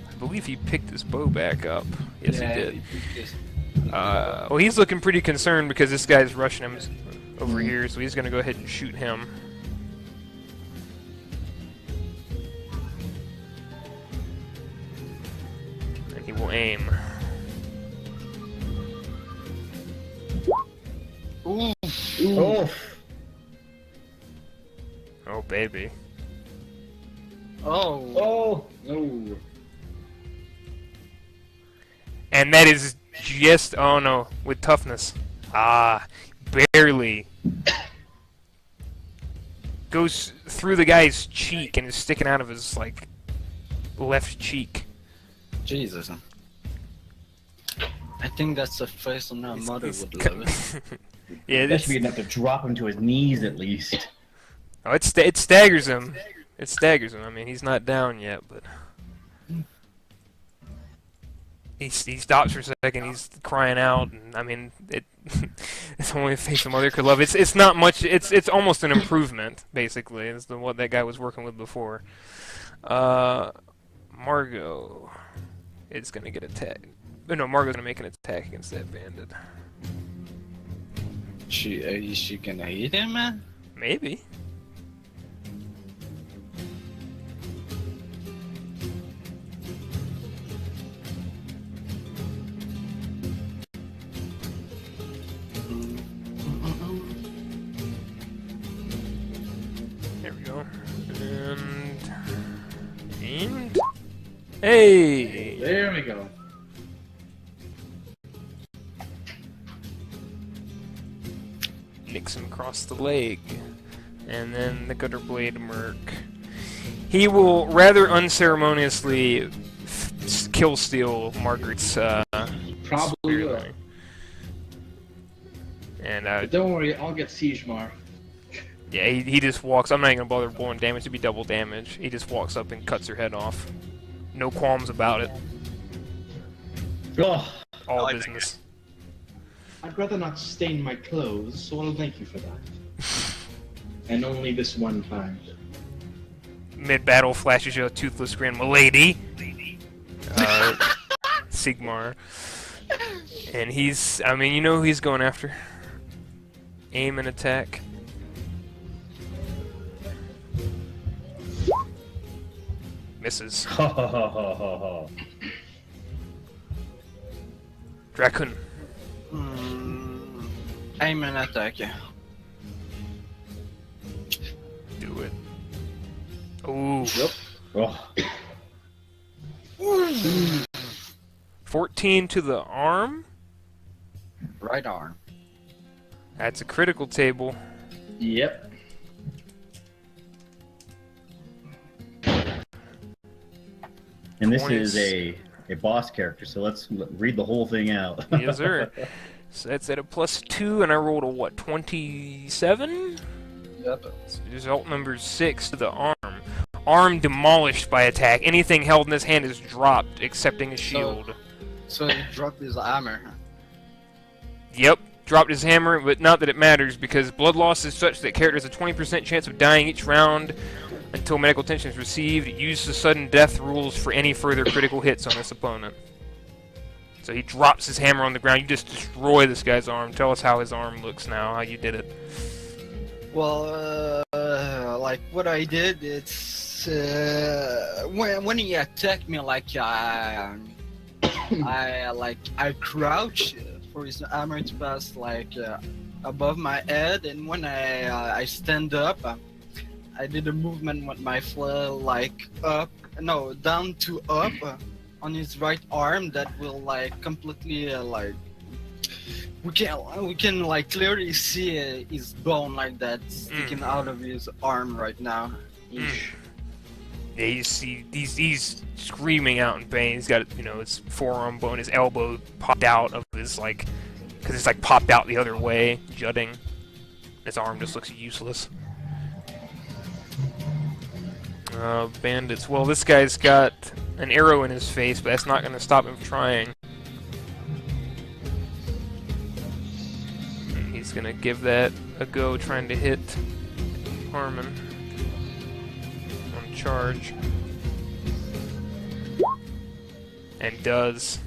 I believe he picked his bow back up. Yes, he did. Well, he's looking pretty concerned because this guy's rushing him over here, so he's gonna go ahead and shoot him. And he will aim. Ooh. Oof. Oh, baby. Oh. Oh. No. And that is just, oh no, with toughness. Ah, barely. Goes through the guy's cheek and is sticking out of his, like, left cheek. Jesus. I think that's the face my mother would love it. Yeah, That this, should be enough to drop him to his knees at least. oh, it staggers him. It staggers him. I mean, he's not down yet, but he stops for a second. He's crying out, and I mean, it's only a face a mother could love. It's not much. It's almost an improvement, basically. It's what that guy was working with before. Margot is gonna get attacked. No, Margot's gonna make an attack against that bandit. Is she gonna eat him, man? Maybe. There we go. And aimed. Hey! There we go. Nicks him across the leg. And then the gutter blade merc. He will rather unceremoniously kill steal Margaret's Probably will. spear. And But don't worry, I'll get Siege Mar. yeah, he just walks. I'm not even gonna bother blowing damage. It'd be double damage. He just walks up and cuts her head off. No qualms about it. Oh. All like that business. I'd rather not stain my clothes, so I'll thank you for that. And only this one time. Mid-battle flashes you a toothless grin, milady. Sigmar. And he's, I mean, you know who he's going after. Aim and attack. Misses. Ho ho ho ho ho ho. Dracun. Aim and attack, yeah. Do it. Ooh. Oh. 14 to the arm. Right arm. That's a critical table. Yep. And this 20. is a boss character, so let's read the whole thing out. Yes, sir. So that's at a +2, and I rolled a what, 27? Yep. Result number 6 to the arm. Arm demolished by attack. Anything held in his hand is dropped, excepting a shield. So he dropped his hammer. Yep, dropped his hammer, but not that it matters, because blood loss is such that character has a 20% chance of dying each round until medical attention is received. Use the sudden death rules for any further critical hits on this opponent. So he drops his hammer on the ground. You just destroy this guy's arm. Tell us how his arm looks now, how you did it. Well, like what I did, it's when he attacked me, like I crouch for his hammer to pass like above my head, and when I stand up, I did a movement with my flail like down to up on his right arm that will like completely like. We can like clearly see his bone like that sticking out of his arm right now. Yeah, you see, he's screaming out in pain. He's got, his forearm bone, his elbow popped out of his, like, because it's, like, popped out the other way, jutting. His arm just looks useless. Bandits. Well, this guy's got an arrow in his face, but that's not going to stop him trying. And he's going to give that a go, trying to hit Harmon on charge. And does.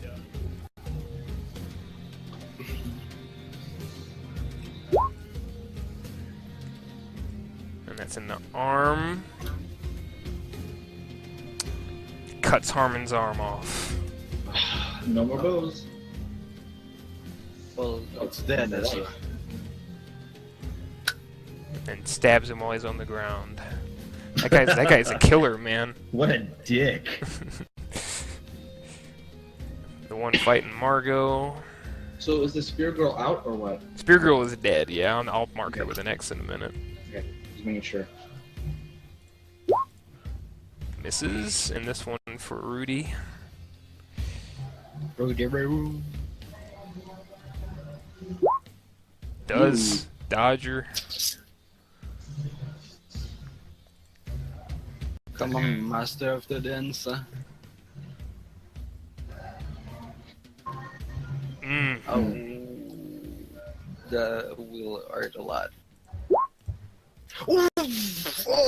And that's in the arm. Cuts Harmon's arm off. No more bows. Well, it's dead. That's it. And stabs him while he's on the ground. That guy's a killer, man. What a dick. The one fighting Margot. So is the Spear Girl out or what? Spear Girl is dead, yeah. I'll mark her with an X in a minute. Okay, just making sure. Misses, and this one for Rudy. Rudy Roo. Does. Dodger. Come on, master of the dance. Oh, that will hurt a lot.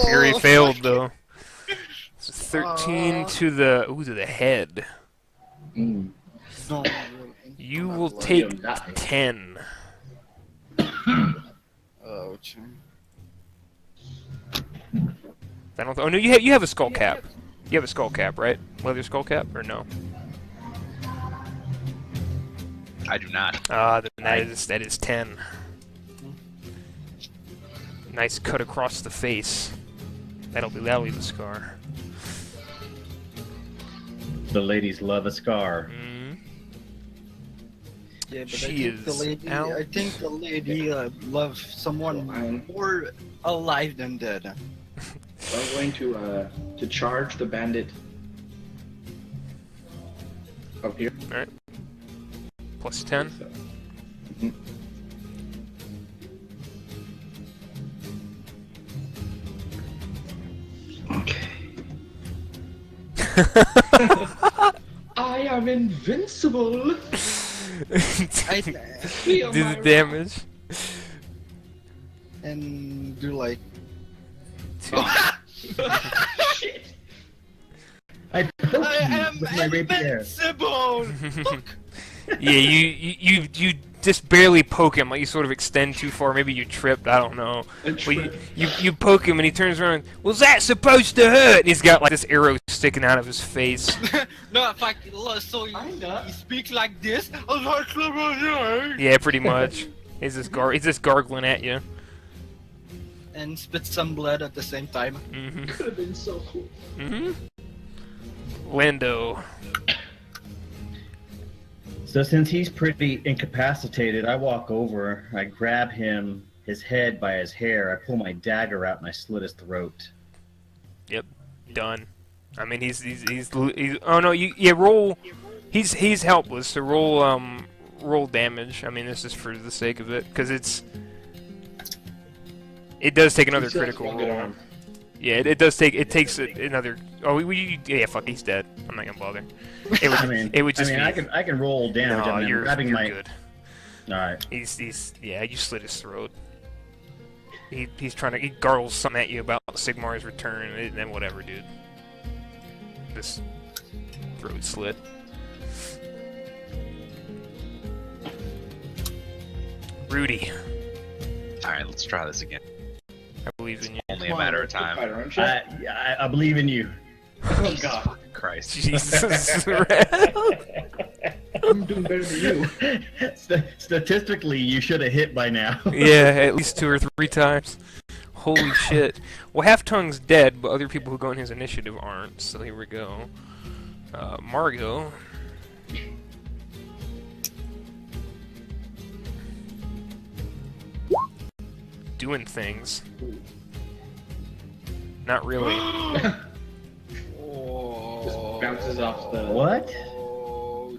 Fury failed though. So 13 to the head. Mm. No, You will take 10. oh, I don't. Oh no, you have a skull cap. You have a skull cap, right? Leather skull cap, or no? I do not. Then that is 10. Nice cut across the face. That'll be the scar. The ladies love a scar. yeah, but She is out. I think the lady loves someone more alive than dead. So I'm going to charge the bandit up here. All right. Plus 10. So, Okay. I am invincible. Do the damage. And do like. Shit. I poked I you am with my rapier. invincible. Yeah, you just barely poke him, like you sort of extend too far. Maybe you tripped. I don't know. But you poke him and he turns around. Was that supposed to hurt? And he's got like this arrow sticking out of his face. No, in fact, so you speak like this. Yeah, pretty much. He's just gargling at you. And spit some blood at the same time. Could have been so cool. Lando. So since he's pretty incapacitated, I walk over, I grab him, his head by his hair, I pull my dagger out and I slit his throat. Yep, done. I mean, he's oh no, roll. He's helpless. So roll damage. I mean, this is for the sake of it, because It does take another He still has critical one good roll. arm. Yeah, it does take. It takes another. Oh, yeah, fuck, he's dead. I'm not gonna bother. It would, it would just be. I can roll damage. No, I'm you're grabbing my. good. All right. Yeah, you slit his throat. He's trying to. He gargles something at you about Sigmar's return, and then whatever, dude. This throat slit. Rudy, Alright, let's try this again. I believe in you. Only a matter of time. Fighter, aren't you? I believe in you. Oh god. Fucking Christ. Jesus. I'm doing better than you. Statistically, you should have hit by now. Yeah, at least 2 or 3 times. Holy shit. Well, Half-Tongue's dead, but other people who go in his initiative aren't, so here we go. Margot. Doing things. Not really. Just bounces off the. What?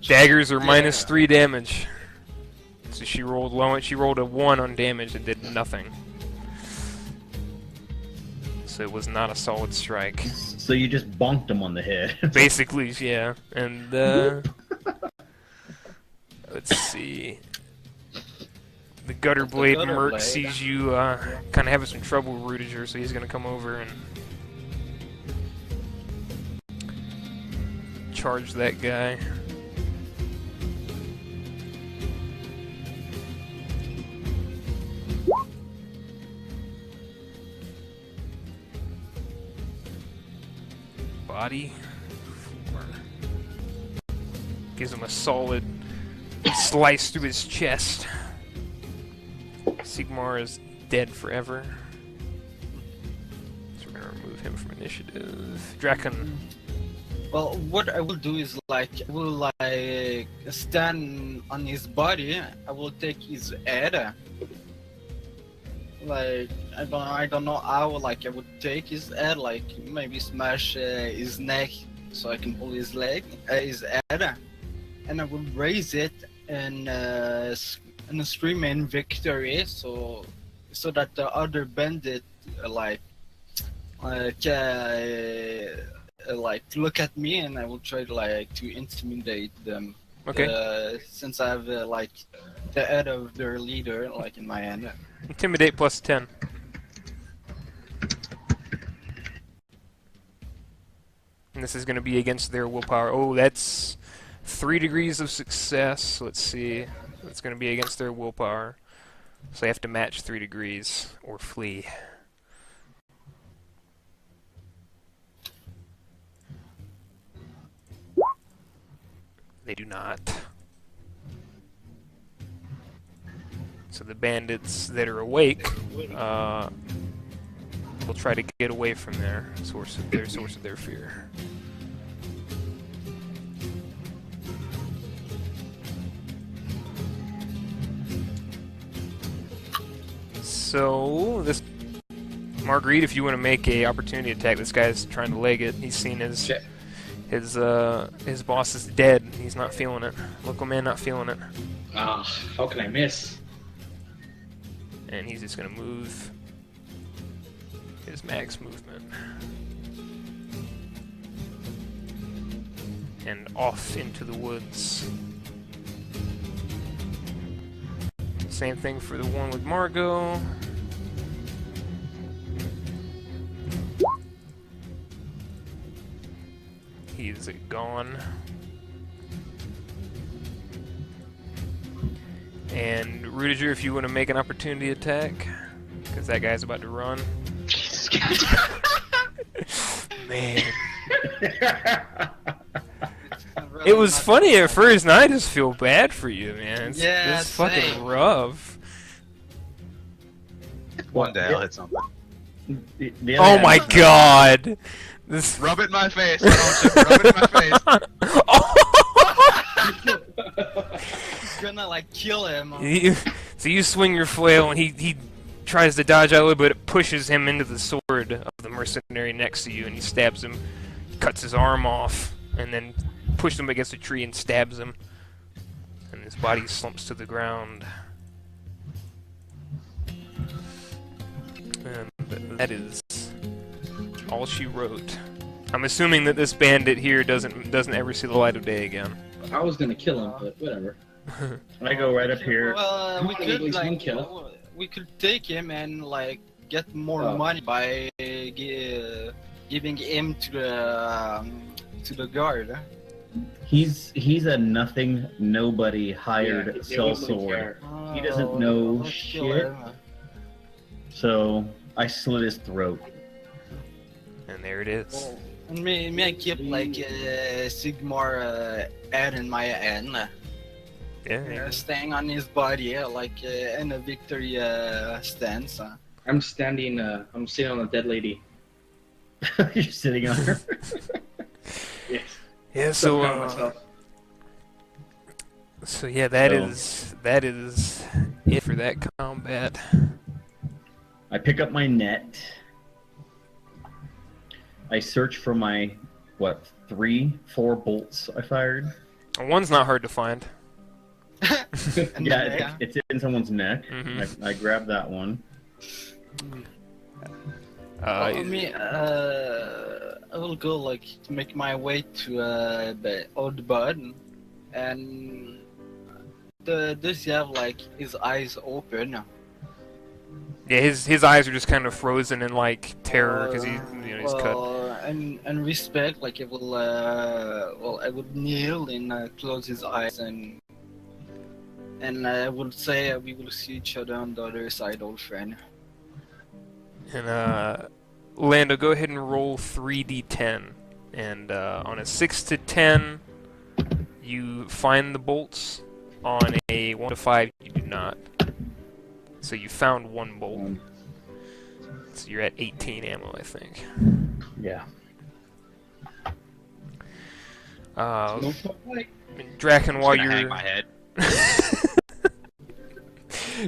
Daggers are -3 damage. So she rolled low, and she rolled a 1 on damage and did nothing. So it was not a solid strike. So you just bonked him on the head. Basically, yeah. And let's see. The Gutter Blade Gutter Merc Blade. sees you kind of having some trouble with Rudiger, so he's gonna come over and charge that guy. Body 4. Gives him a solid slice through his chest. Sigmar is dead forever. So we're gonna remove him from initiative. Draken. Well, what I will do is I will stand on his body. I will take his head. I don't know how I would take his head, maybe smash his neck so I can pull his his head, and I would raise it and scream in victory, so that the other bandit look at me, and I will try to intimidate them. Okay. Since I have the head of their leader in my hand. Intimidate +10. And this is going to be against their willpower. Oh, that's 3 degrees of success. Let's see. It's going to be against their willpower. So they have to match 3 degrees or flee. They do not. So the bandits that are awake will try to get away from their source of their fear. So this Marguerite, if you want to make a opportunity attack, this guy's trying to leg it. He's seen his boss is dead. He's not feeling it. Local man not feeling it. Ah, how can I miss? And he's just gonna move his max movement. And off into the woods. Same thing for the one with Margot. He's gone. And Rudiger, if you want to make an opportunity attack, because that guy's about to run. Man. It was funny at first, and I just feel bad for you, man. It's fucking same. rough. One day I'll hit something. The Oh other my guy- god! This. Rub it in my face. Don't you? Rub it in my face. He's gonna kill him. So you swing your flail, and he tries to dodge out a little bit. It pushes him into the sword of the mercenary next to you, and he stabs him, cuts his arm off, and then pushes him against a tree and stabs him. And his body slumps to the ground. And that is all she wrote. I'm assuming that this bandit here doesn't ever see the light of day again. I was gonna kill him, but whatever. I go right up here. Well, we At could least one like kill. we could take him and like get more Oh. money by giving him to the guard. He's a nothing, nobody hired Yeah, they cell wouldn't really sword. care. He doesn't know let's kill shit. him. So I slit his throat. And there it is. Well, and me I keep like Sigmar head in my hand, Yeah. staying on his body like in a victory stance. I'm standing. I'm sitting on a dead lady. You're sitting on her. Yes. Yeah. So proud of myself. So yeah, that So- is it for that combat. I pick up my net. I search for my, 4 bolts I fired? One's not hard to find. And Yeah, then, it's in someone's neck. Mhm. I grab that one. me, I will go like to make my way to the old bud, and does he have like his eyes open? Yeah, his eyes are just kind of frozen in like terror because he's cut. And respect, like I will, I would kneel and close his eyes, and I would say we will see each other on the other side, old friend. And Lando, go ahead and roll 3d10, and on a 6 to 10, you find the bolts. On a 1 to 5, you do not. So you found one bolt. So you're at 18 ammo, I think. Yeah. No fight. Draken, while Just gonna hang you're my head.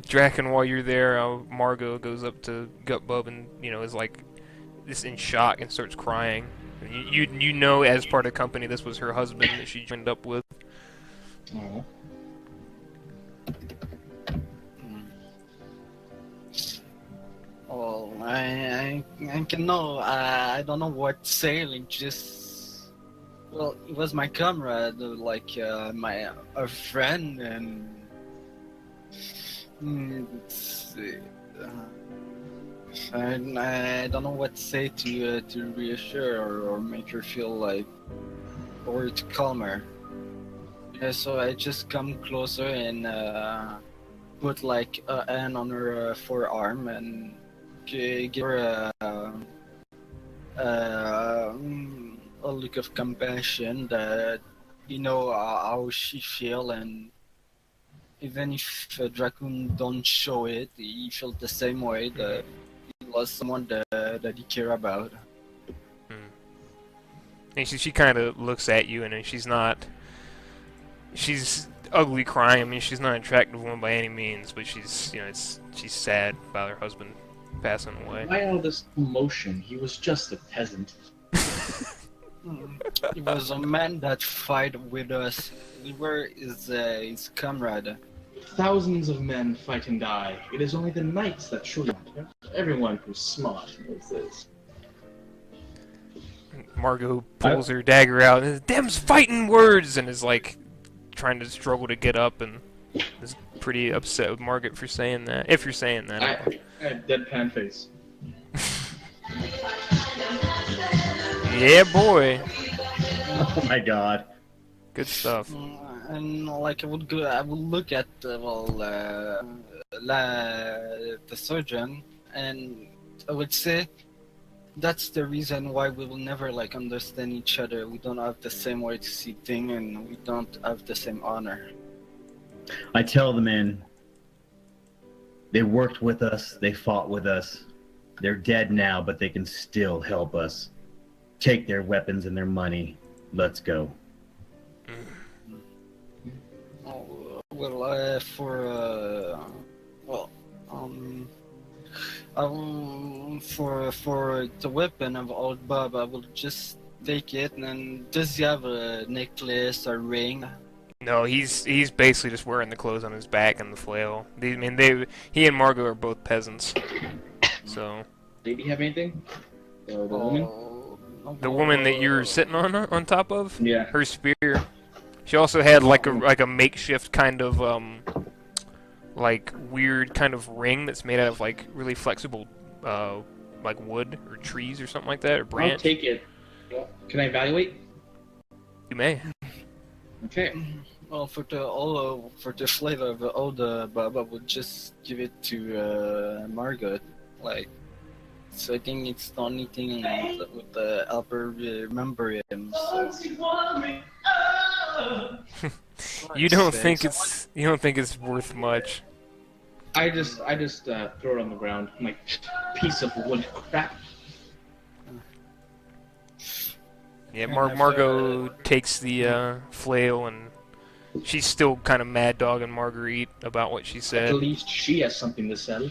Draken, while you're there, Margot goes up to Gutbub and is like just in shock and starts crying. You know, as part of the company, this was her husband that she joined up with. Oh. Well, I can know. I don't know what to say. Like just, well, it was my comrade, like a friend, and I don't know what to say to reassure or make her feel like, or to calm her. Yeah, so I just come closer and put like a hand on her forearm and give her a look of compassion that how she feel, and even if Dracon don't show it, he felt the same way, that he lost someone that he care about. And she kind of looks at you, and she's ugly crying. I mean, she's not an attractive woman by any means, but she's sad about her husband passing away. Why all this commotion? He was just a peasant. He was a man that fight with us. We were his comrade. Thousands of men fight and die. It is only the knights that truly matter. Everyone who's smart knows this. Margot pulls her dagger out and "Them's fighting words!" and is like trying to struggle to get up, and is pretty upset with Margaret for saying that. If you're saying that. I had deadpan face. Yeah, boy. Oh my god. Good stuff. And like I would look at the surgeon, and I would say that's the reason why we will never like understand each other. We don't have the same way to see things, and we don't have the same honor. I tell the men, they worked with us, they fought with us. They're dead now, but they can still help us. Take their weapons and their money. Let's go. For the weapon of old Bob, I will just take it. And does he have a necklace or ring? No, he's basically just wearing the clothes on his back and the flail. He and Margot are both peasants, so lady have anything? Or the woman? The woman that you're sitting on top of? Yeah. Her spear. She also had like a makeshift kind of like weird kind of ring that's made out of like really flexible like wood or trees or something like that, or branch. I'll take it. Can I evaluate? You may. Okay. Well, for the flavor of all the Baba, would just give it to Margot. Like, so I think it's the only thing with the help her remember him. So. You don't think it's worth much. I just throw it on the ground, like piece of wood crap. Yeah, Margot takes the flail, and she's still kind of mad dogging Marguerite about what she said. At least she has something to sell.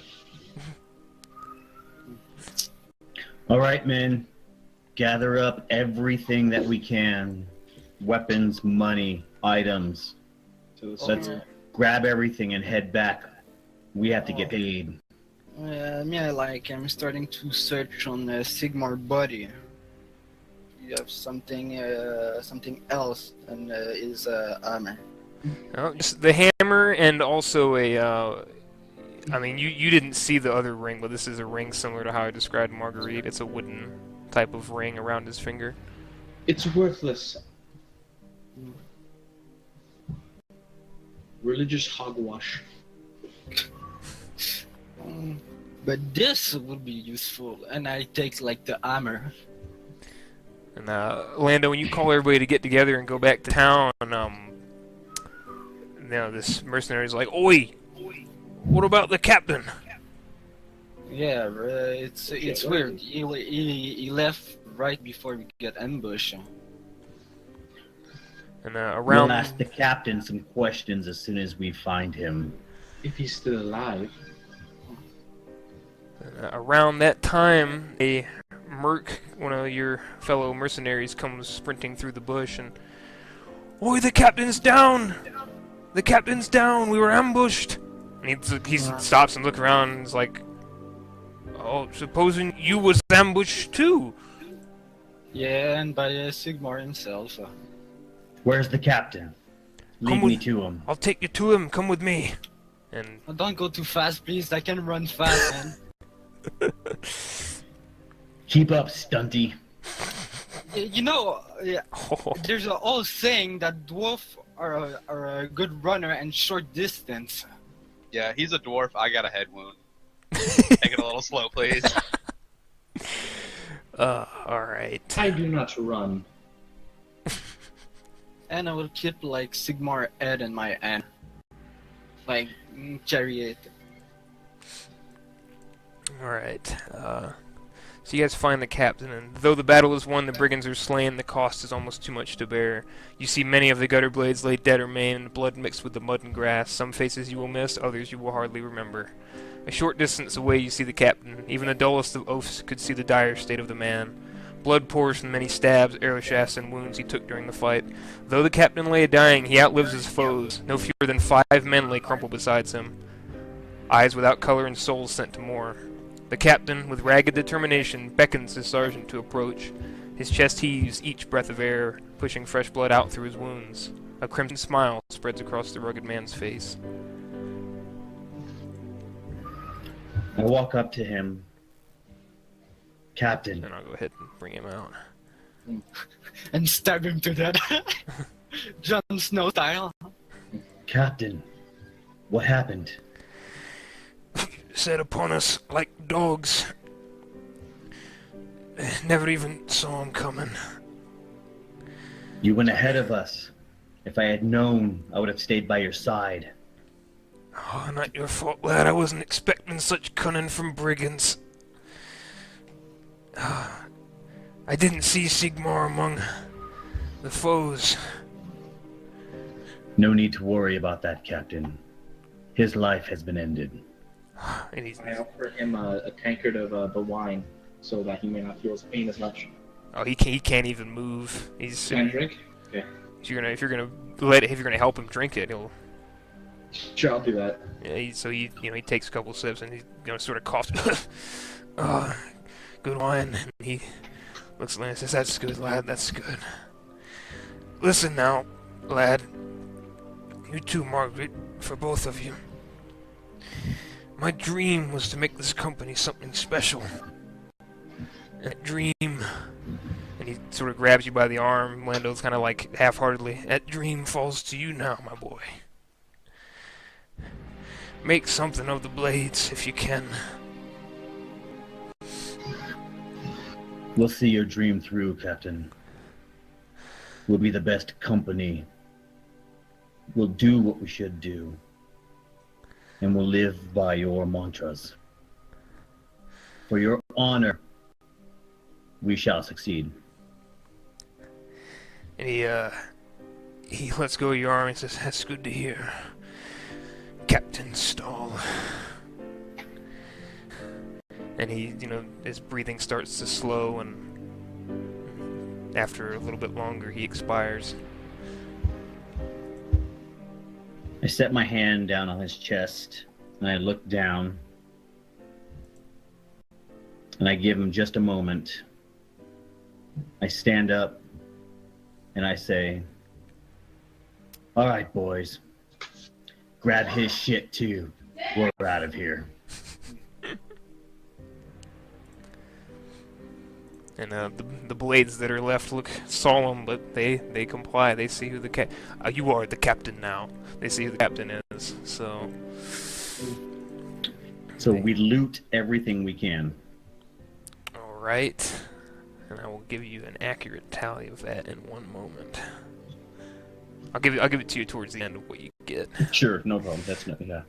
All right, men. Gather up everything that we can. Weapons, money, items. Let's grab everything and head back. We have to get paid. I'm starting to search on Sigmar body. You have something else than his armor. Oh, just the hammer and also a. I mean, you didn't see the other ring, but this is a ring similar to how I described Marguerite. It's a wooden type of ring around his finger. It's worthless. Religious hogwash. But this will be useful, and I take like the armor. And Lando, when you call everybody to get together and go back to town, this mercenary's like, "Oi, what about the captain?" Yeah, it's weird. He left right before we get ambushed. And We'll ask the captain some questions as soon as we find him. If he's still alive. Around that time, a merc, one of your fellow mercenaries, comes sprinting through the bush and, "Oi, the captain's down! The captain's down! We were ambushed!" And he stops and looks around and is like, "Oh, supposing you was ambushed too?" Yeah, and by Sigmar himself. Where's the captain? Lead me to him. I'll take you to him. Come with me. And Don't go too fast, please. I can run fast, man. Keep up, stunty. You know, there's an old saying that dwarf are a good runner and short distance. Yeah, he's a dwarf. I got a head wound. Take it a little slow, please. alright. I do not run. And I will keep like Sigmar head in my hand. Like, carry it. Alright, so you guys find the captain, and though the battle is won, the brigands are slain, the cost is almost too much to bear. You see many of the gutter blades lay dead or maimed, blood mixed with the mud and grass. Some faces you will miss, others you will hardly remember. A short distance away you see the captain. Even the dullest of oafs could see the dire state of the man. Blood pours from many stabs, arrow shafts, and wounds he took during the fight. Though the captain lay dying, he outlives his foes. No fewer than 5 men lay crumpled beside him. Eyes without color and souls sent to more. The captain, with ragged determination, beckons his sergeant to approach. His chest heaves each breath of air, pushing fresh blood out through his wounds. A crimson smile spreads across the rugged man's face. I walk up to him. Captain. And I'll go ahead and bring him out. And stab him to death. Jon Snow style. Captain, what happened? Set upon us like dogs. Never even saw him coming. You went ahead of us. If I had known, I would have stayed by your side. Oh, not your fault, lad. I wasn't expecting such cunning from brigands. I didn't see Sigmar among the foes. No need to worry about that, Captain. His life has been ended. And he's... I offer him a tankard of the wine so that he may not feel his pain as much. Oh, he can't even move. He's... Can I drink? Okay. If you're gonna help him drink it, he'll... Sure, I'll do that. Yeah, he takes a couple sips and he sort of coughs. good wine. And he looks at me and says, that's good, lad, that's good. Listen now, lad. You too, Margaret, for both of you. My dream was to make this company something special. And that dream... And he sort of grabs you by the arm, Lando's kind of like half-heartedly. That dream falls to you now, my boy. Make something of the blades, if you can. We'll see your dream through, Captain. We'll be the best company. We'll do what we should do. And we'll live by your mantras. For your honor, we shall succeed. And he lets go of your arm and says, that's good to hear, Captain Stahl. And he, his breathing starts to slow, and after a little bit longer, he expires. I set my hand down on his chest, and I look down, and I give him just a moment. I stand up, and I say, all right, boys, grab his shit too. We're out of here. And the blades that are left look solemn, but they comply. They see who you are the captain now. They see who the captain is, so... So we loot everything we can. Alright. And I will give you an accurate tally of that in one moment. I'll give it to you towards the end of what you get. Sure, no problem. That's not, yeah.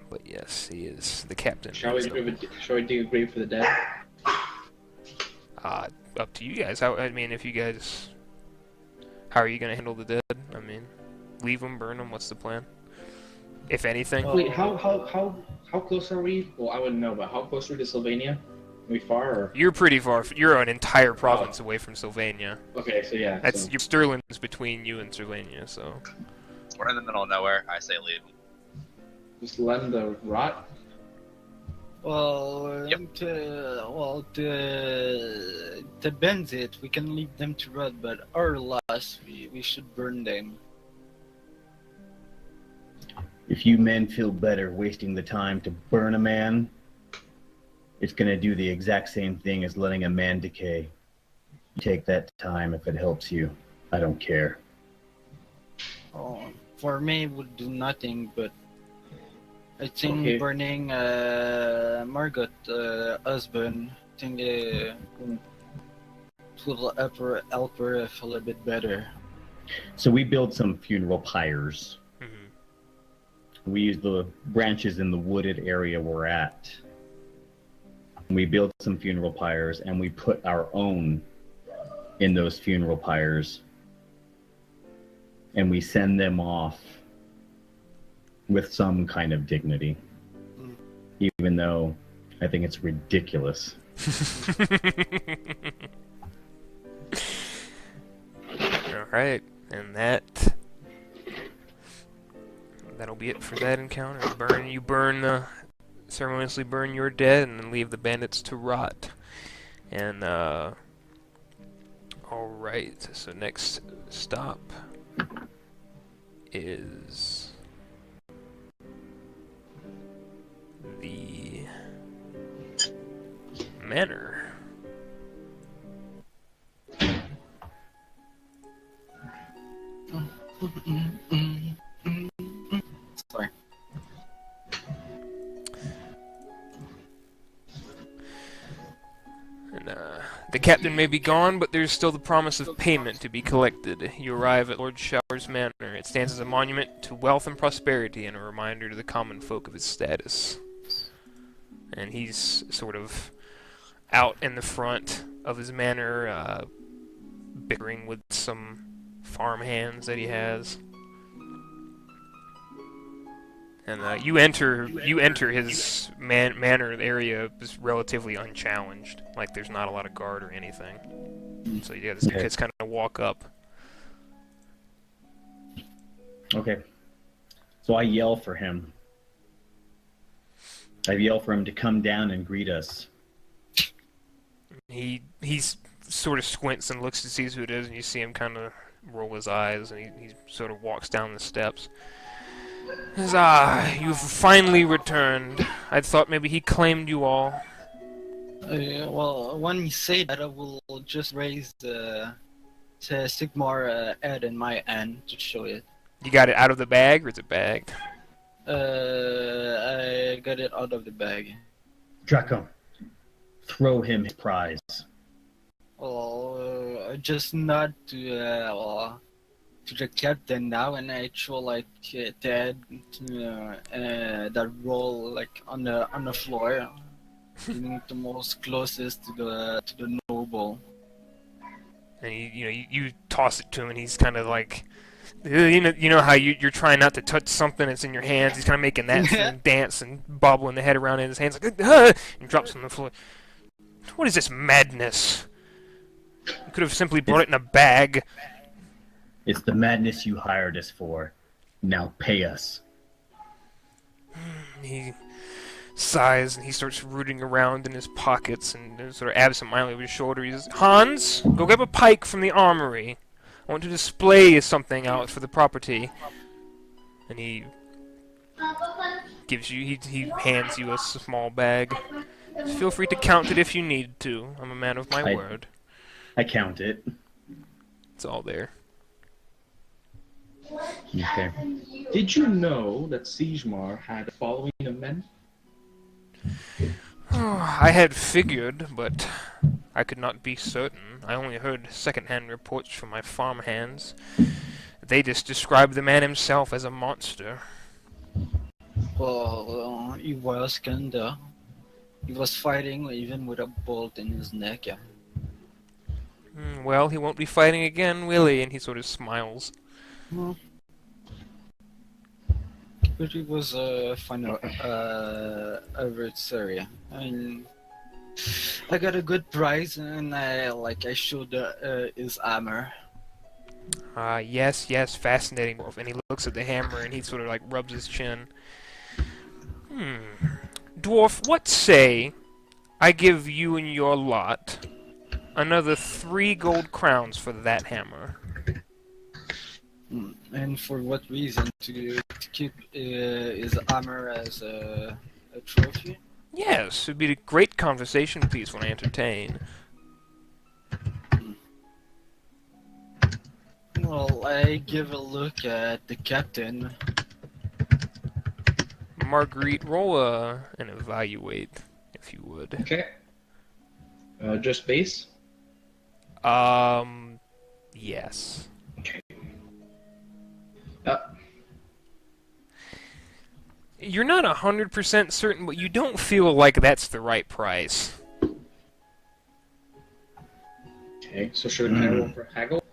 But yes, he is the captain. Shall we dig a grave for the dead? Up to you guys. If you guys... How are you going to handle the dead? Leave them, burn them, what's the plan? If anything? Wait, how close are we? Well, I wouldn't know, but how close are we to Sylvania? Are we far, or? You're pretty far. You're an entire province away from Sylvania. Okay, so yeah. Your Sterling's between you and Sylvania, so... We're in the middle of nowhere. I say leave. Just let them rot? Well, Yep. to bend it, we can leave them to rot, but our loss, we should burn them. If you men feel better wasting the time to burn a man, it's going to do the exact same thing as letting a man decay. Take that time if it helps you. I don't care. Oh, for me, it would do nothing, but I think Okay. burning Margot husband, I think it will help her feel a bit better. So we build some funeral pyres. We use the branches in the wooded area we're at. We build some funeral pyres, and we put our own in those funeral pyres. And we send them off with some kind of dignity. Even though I think it's ridiculous. Alright, and that'll be it for that encounter. Ceremoniously burn your dead and then leave the bandits to rot. And, alright, so next stop is the manor. Sorry. And, the captain may be gone, but there's still the promise of payment to be collected. You arrive at Lord Shower's Manor. It stands as a monument to wealth and prosperity and a reminder to the common folk of his status. And he's sort of out in the front of his manor, bickering with some farmhands that he has. And you enter his manor area is relatively unchallenged. Like there's not a lot of guard or anything. So you just kind of walk up. Okay. So I yell for him. I yell for him to come down and greet us. He's sort of squints and looks to see who it is, and you see him kind of roll his eyes, and he sort of walks down the steps. He says, you've finally returned. I thought maybe he claimed you all. Well, when you say that, I will just raise the Sigmar head in my hand to show it. You got it out of the bag, or is it bagged? I got it out of the bag. Draco, throw him his prize. Well, I just nod to the captain now, and I throw like Ted that roll like on the floor, being the most closest to the noble. And you toss it to him, and he's kind of like, you know how you're trying not to touch something that's in your hands. He's kind of making that dance and bobbling the head around in his hands, like, and drops on the floor. What is this madness? You could have simply brought it in a bag. It's the madness you hired us for. Now pay us. He sighs and he starts rooting around in his pockets and sort of absentmindedly over his shoulder. He says, Hans, go grab a pike from the armory. I want to display something out for the property. And he gives you, he hands you a small bag. Feel free to count it if you need to. I'm a man of my word. I count it. It's all there. Okay. Did you know that Sigmar had a following of men? I had figured, but I could not be certain. I only heard second-hand reports from my farm hands. They just described the man himself as a monster. Well, he was kinda. He was fighting even with a bolt in his neck. Yeah. Well, he won't be fighting again, will he? And he sort of smiles. Well, but it was a fun adversary. I got a good prize, and I showed his armor. Yes, fascinating. And he looks at the hammer and he sort of like rubs his chin. Dwarf, what say I give you and your lot another 3 gold crowns for that hammer? And for what reason? To keep his armor as a trophy? Yes, it'd be a great conversation piece when I entertain. Well, I give a look at the captain. Marguerite, roll and evaluate, if you would. Okay. Just base? Yes. Okay. You're not 100% certain, but you don't feel like that's the right price. Okay, so should I roll for haggle?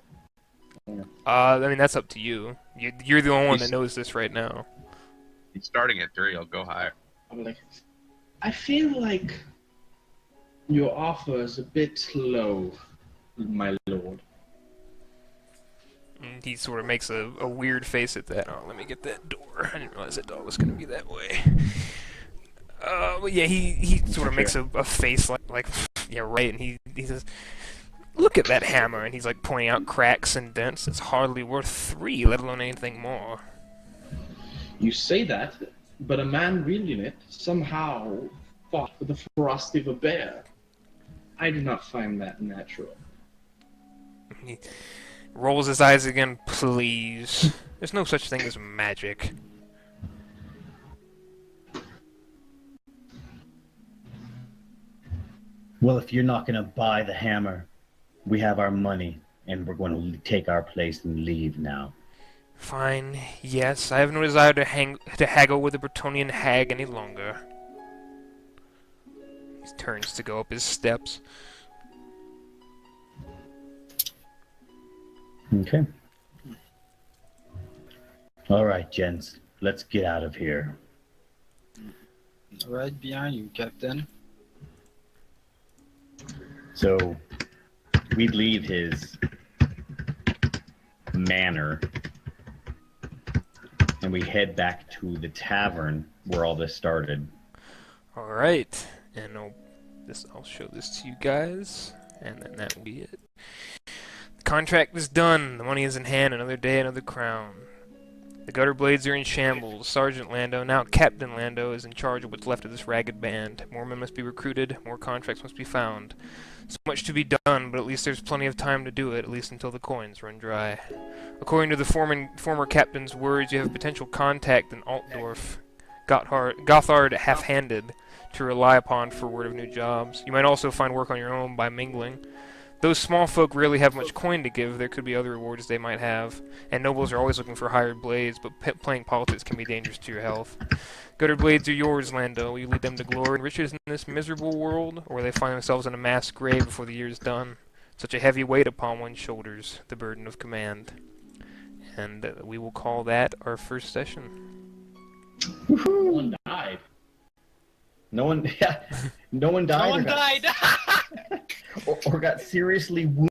I mean, that's up to you. You're the only one that knows this right now. He's starting at 3. I'll go higher. I'm like, I feel like your offer is a bit low, my lord. And he sort of makes a weird face at that. Oh, let me get that door. I didn't realize that dog was going to be that way. But yeah, he sort of makes a face like yeah, right, and he says, look at that hammer, and he's like pointing out cracks and dents. It's hardly worth 3, let alone anything more. You say that, but a man wielding it somehow fought with the ferocity of a bear. I do not find that natural. He rolls his eyes again, please. There's no such thing as magic. Well, if you're not going to buy the hammer, we have our money, and we're going to take our place and leave now. Fine, yes, I have no desire to haggle with a Bretonnian hag any longer. He turns to go up his steps. Okay. All right, gents, let's get out of here. Right behind you, Captain. So, we leave his manor, and we head back to the tavern where all this started. Alright, and I'll show this to you guys, and then that will be it. The contract is done. The money is in hand. Another day, another crown. The gutter blades are in shambles. Sergeant Lando, now Captain Lando, is in charge of what's left of this ragged band. More men must be recruited. More contracts must be found. So much to be done, but at least there's plenty of time to do it, at least until the coins run dry. According to the former captain's words, you have a potential contact in Altdorf, Gothard half-handed, to rely upon for word of new jobs. You might also find work on your own by mingling. Those small folk rarely have much coin to give. There could be other rewards they might have, and nobles are always looking for hired blades, but playing politics can be dangerous to your health. Gutter blades are yours, Lando. Will you lead them to glory and riches in this miserable world, or will they find themselves in a mass grave before the year is done? Such a heavy weight upon one's shoulders, the burden of command. And we will call that our first session. No one died. No one, yeah, no one died. No one died. Or got seriously wounded.